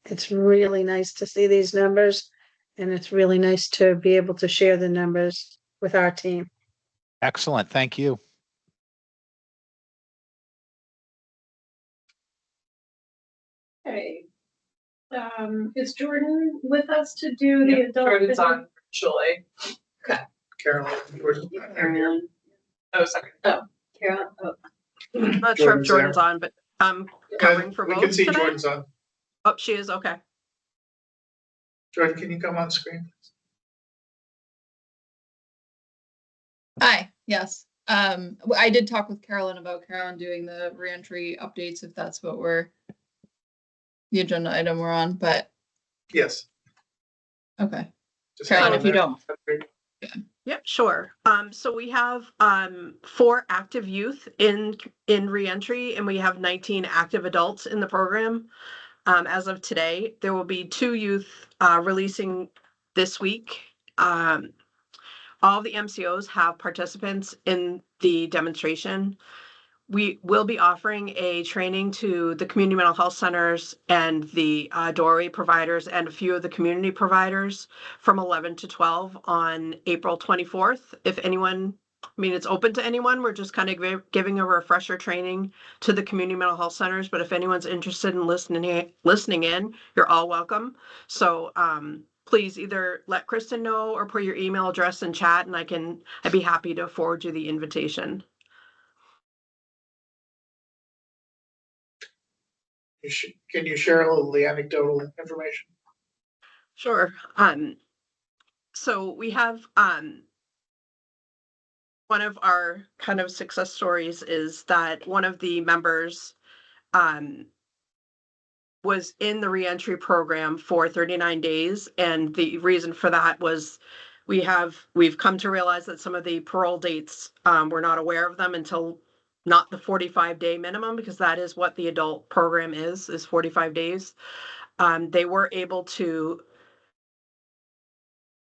It's really nice to see these numbers, and it's really nice to be able to share the numbers with our team. Excellent. Thank you. Okay. Is Jordan with us to do the adult? Jordan's vision? on virtually. Carolyn, Jordan. Carolyn. Oh, sorry. Carolyn, oh. I'm not sure if Jordan's Jordan's there. on, but I'm covering for We both can see today. Jordan's on. Oh, she is, okay. Jordan, can you come on screen? Hi, yes. I did talk with Carolyn about Carolyn doing the reentry updates, if that's what the agenda item we're on, but Yes. okay. Just Carolyn, hang if you on there. don't. Yeah, sure. So we have 4 active youth in reentry, and we have 19 active adults in the program. As of today, there will be 2 youth releasing this week. All the MCOs have participants in the demonstration. We will be offering a training to the community mental health centers and the doorway providers and a few of the community providers from 11 to 12 on April 24th. If anyone, it's open to anyone. We're just kind of giving a refresher training to the community mental health centers. But if anyone's interested in listening in, you're all welcome. So please either let Kristen know or put your email address in chat, and I'd be happy to forward you the invitation. Can you share a little of the anecdotal information? Sure. So we have one of our kind of success stories is that one of the members was in the reentry program for 39 days. And the reason for that was we've come to realize that some of the parole dates, we're not aware of them until not the 45-day minimum, because that is what the adult program is 45 days. They were able to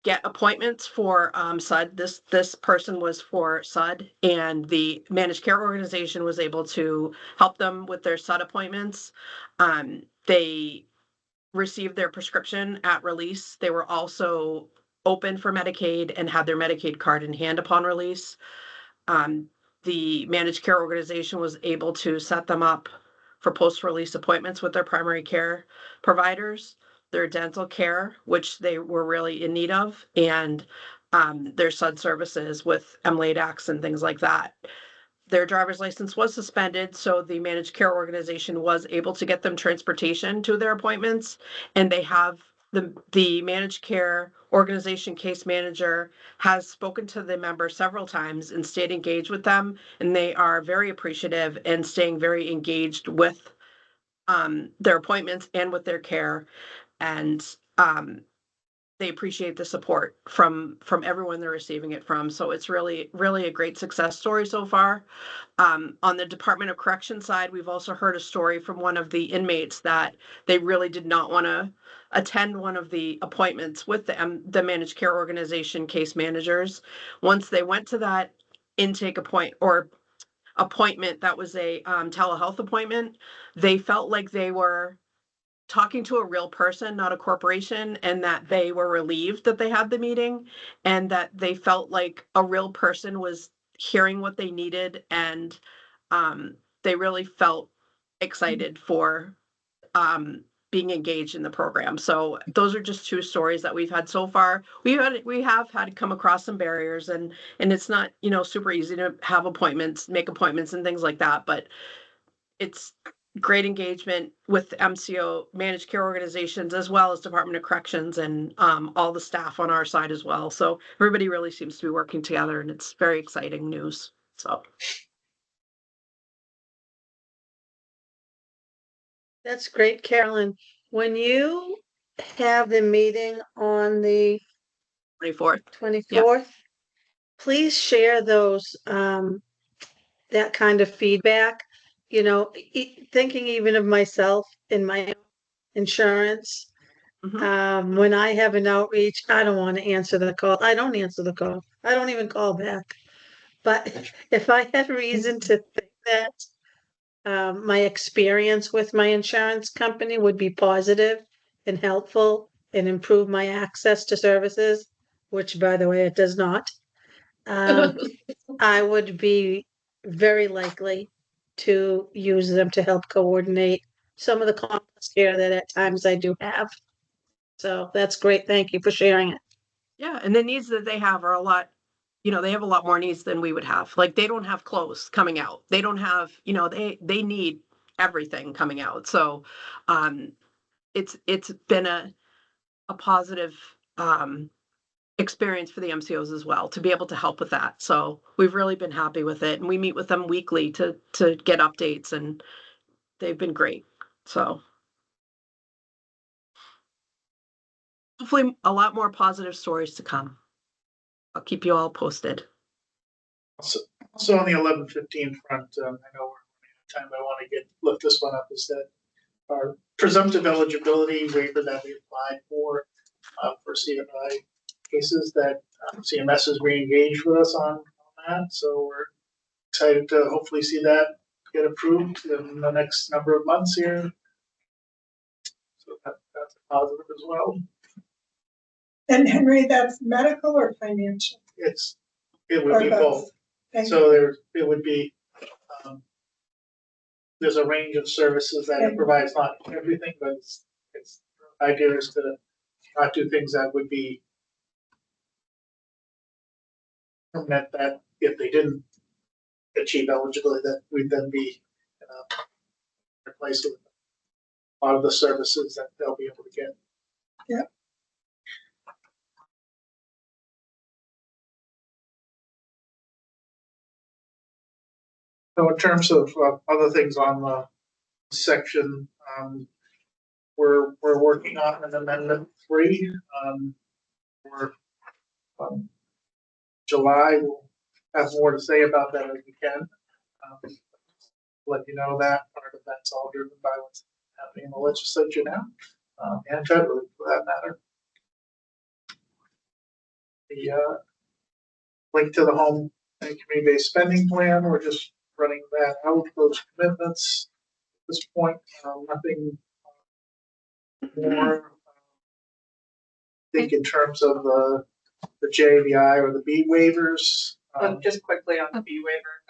get appointments for SUD. This person was for SUD, and the managed care organization was able to help them with their SUD appointments. They received their prescription at release. They were also open for Medicaid and had their Medicaid card in hand upon release. The managed care organization was able to set them up for post-release appointments with their primary care providers, their dental care, which they were really in need of, and their SUD services with MLADAX and things like that. Their driver's license was suspended, so the managed care organization was able to get them transportation to their appointments, and they have the managed care organization case manager has spoken to the member several times and stayed engaged with them, and they are very appreciative and staying very engaged with their appointments and with their care, and they appreciate the support from everyone they're receiving it from. So it's really, really a great success story so far. On the Department of Corrections side, we've also heard a story from one of the inmates that they really did not want to attend one of the appointments with the managed care organization case managers. Once they went to that intake appointment that was a telehealth appointment, they felt like they were talking to a real person, not a corporation, and that they were relieved that they had the meeting and that they felt like a real person was hearing what they needed, and they really felt excited for being engaged in the program. So those are just two stories that we've had so far. We have had to come across some barriers, and it's not, super easy to have appointments, make appointments and things like that, but it's great engagement with MCO managed care organizations as well as Department of Corrections and all the staff on our side as well. So everybody really seems to be working together, and it's very exciting news. So That's great, Carolyn. When you have the meeting on the 24th. 24th, please share those, that kind of feedback. Thinking even of myself in my insurance, when I have an outreach, I don't want to answer the call. I don't answer the call. I don't even call back. But if I had reason to think that my experience with my insurance company would be positive and helpful and improve my access to services, which, by the way, it does not, I would be very likely to use them to help coordinate some of the complex care that at times I do have. So that's great. Thank you for sharing it. Yeah, and the needs that they have are a lot, they have a lot more needs than we would have. Like, they don't have clothes coming out. They don't have, they need everything coming out. So it's been a positive experience for the MCOs as well to be able to help with that. So we've really been happy with it, and we meet with them weekly to get updates, and they've been great. So hopefully a lot more positive stories to come. I'll keep you all posted. Also on the 1115 front, I know we're running out of time, but I want to lift this one up, is that our presumptive eligibility waiver that we applied for CFI cases, that CMS has re-engaged with us on that. So we're excited to hopefully see that get approved in the next number of months here. So that's a positive as well. And Henry, that's medical or financial? It would be both. So it would be, there's a range of services that it provides, not everything, but its idea is to not do things that would be permanent, that if they didn't achieve eligibility, that we'd then be replaced with a lot of the services that they'll be able to get. Yeah. So in terms of other things on the section, we're working on an amendment 3 for July. We'll have more to say about that as we can. Let you know that part of that's all driven by what's happening in the legislature now, and federally for that matter. The link to the home and community-based spending plan, we're just running that out, those commitments. At this point, nothing more. I think in terms of the JVI or the B waivers. Just quickly on the B waiver,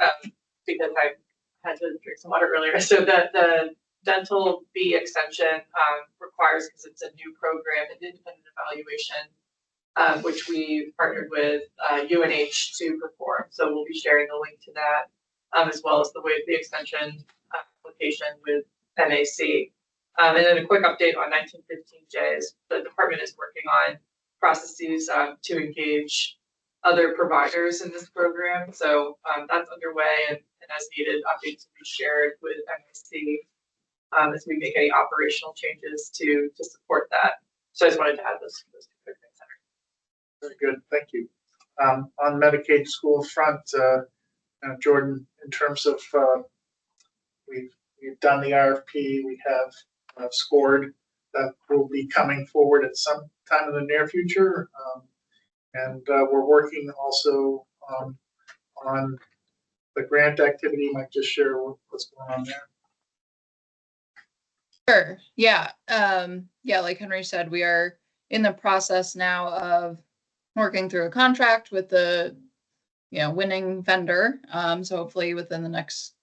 because I had to drink some water earlier. So the dental B extension requires, because it's a new program, an independent evaluation, which we partnered with UNH to perform. So we'll be sharing the link to that, as well as the extension application with MAC. And then a quick update on 1915J is the department is working on processes to engage other providers in this program. So that's underway, and as needed, updates will be shared with MAC as we make any operational changes to support that. So I just wanted to add those two quick things. Very good, thank you. On Medicaid school front, Jordan, in terms of we've done the RFP, we have scored that will be coming forward at some time in the near future, and we're working also on the grant activity, might just share what's going on there. Sure. Yeah. Yeah, like Henry said, we are in the process now of working through a contract with the, winning vendor. So hopefully within the next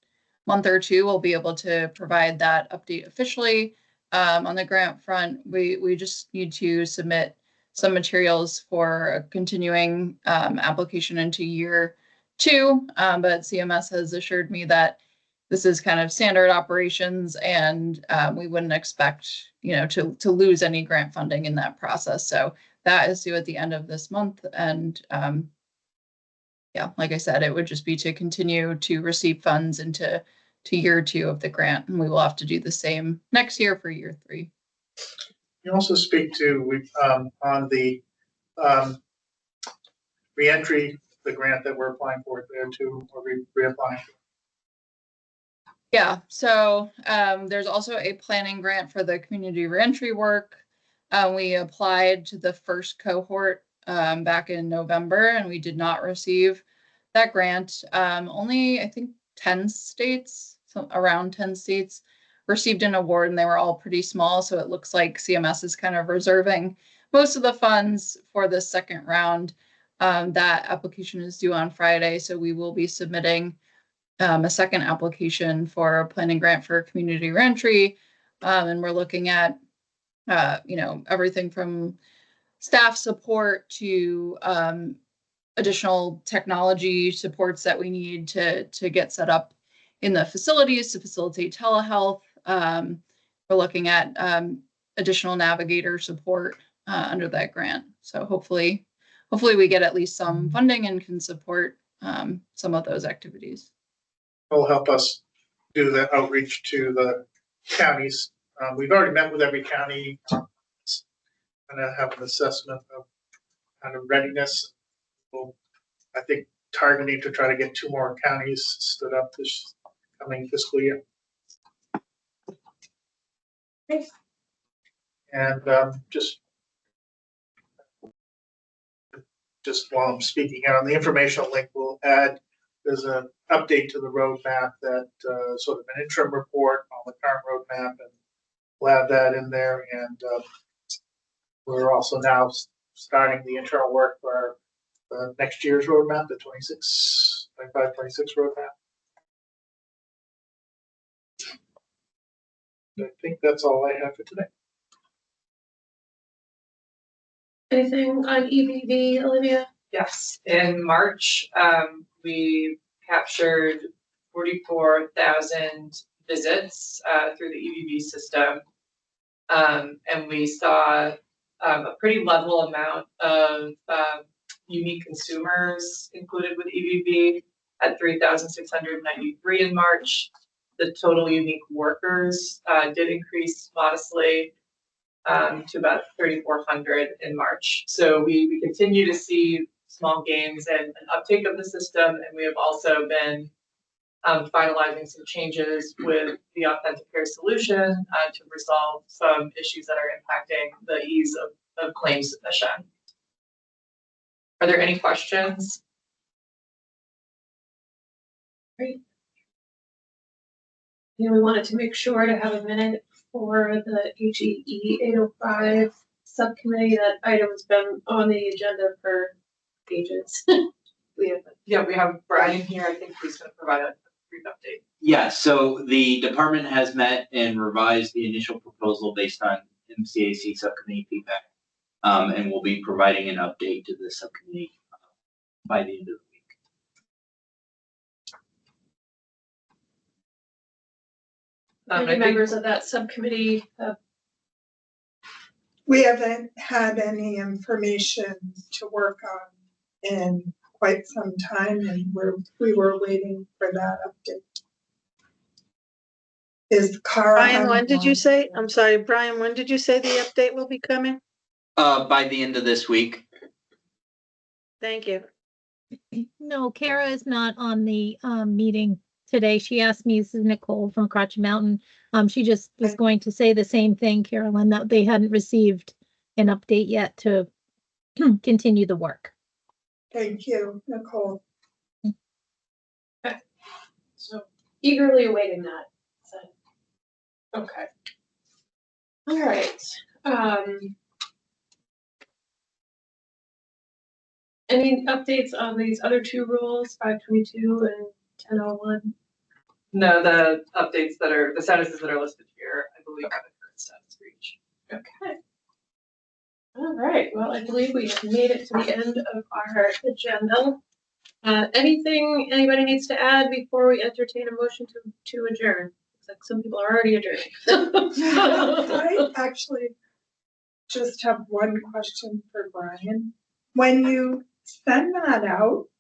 month or two, we'll be able to provide that update officially. On the grant front, we just need to submit some materials for a continuing application into year 2. But CMS has assured me that this is kind of standard operations, and we wouldn't expect, to lose any grant funding in that process. So that is due at the end of this month. And yeah, like I said, it would just be to continue to receive funds into year 2 of the grant. And we will have to do the same next year for year 3. You also speak to, on the reentry, the grant that we're applying for there too, or reapplying. Yeah, so there's also a planning grant for the community reentry work. We applied to the first cohort back in November, and we did not receive that grant. Only, I think, 10 states, so around 10 states received an award, and they were all pretty small. So it looks like CMS is kind of reserving most of the funds for the second round. That application is due on Friday, so we will be submitting a second application for a planning grant for community reentry. And we're looking at, everything from staff support to additional technology supports that we need to get set up in the facilities to facilitate telehealth. We're looking at additional navigator support under that grant. So hopefully we get at least some funding and can support some of those activities. Will help us do the outreach to the counties. We've already met with every county, and have an assessment of kind of readiness. We'll, I think, targeting to try to get 2 more counties stood up this coming fiscal year. Thanks. And just while I'm speaking here, on the informational link, we'll add, there's an update to the roadmap that sort of an interim report on the current roadmap, and we'll add that in there. And we're also now starting the internal work for next year's roadmap, the 25-26 roadmap. I think that's all I have for today. Anything on EBV, Olivia? Yes, in March, we captured 44,000 visits through the EBV system. And we saw a pretty level amount of unique consumers included with EBV at 3,693 in March. The total unique workers did increase modestly to about 3,400 in March. So we continue to see small gains and an uptake of the system, and we have also been finalizing some changes with the Authenticator solution to resolve some issues that are impacting the ease of claim submission. Are there any questions? Great. Yeah, we wanted to make sure to have a minute for the HEE 805 subcommittee. That item has been on the agenda for ages. We have Brian here. I think he's going to provide a brief update. Yeah, so the department has met and revised the initial proposal based on MCAC subcommittee feedback, and we'll be providing an update to the subcommittee by the end of the week. Any members of that subcommittee? We haven't had any information to work on in quite some time, and we were waiting for that update. Is Cara Brian, when did you say? I'm sorry, Brian, when did you say the update will be coming? By the end of this week. Thank you. No, Kara is not on the meeting today. She asked me, this is Nicole from Crotchy Mountain. She just was going to say the same thing, Carolyn, that they hadn't received an update yet to continue the work. Thank you, Nicole. eagerly awaiting that. So, okay. All right. Any updates on these other two rules, 522 and 1001? No, the updates that are, the statuses that are listed here, I believe are the current status for each. Okay. All right, well, I believe we have made it to the end of our agenda. Anything anybody needs to add before we entertain a motion to adjourn? Looks like some people are already adjourning. I actually just have one question for Brian. When you send that out,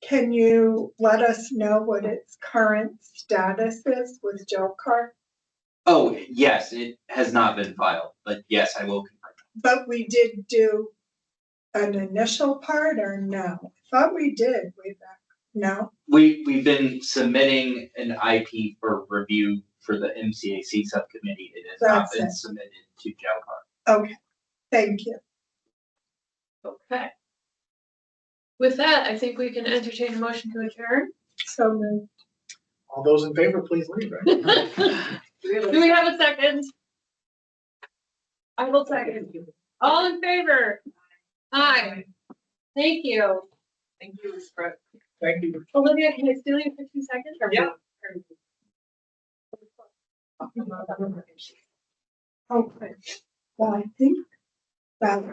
can you let us know what its current status is with Joe Carr? Oh, yes, it has not been filed, but yes, I will confirm. But we did do an initial part or no? I thought we did way back. No? We've been submitting an IP for review for the MCAC subcommittee. It has not been submitted to Joe Carr. Okay, thank you. Okay. With that, I think we can entertain a motion to adjourn. So moved. All those in favor, please leave. Do we have a second? I will second. All in favor? Aye. Thank you. Thank you, Brett. Thank you. Olivia, can I steal you for 2 seconds? Yeah. Okay. Well, I think that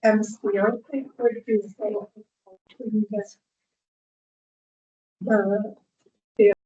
MCO thing would be safe.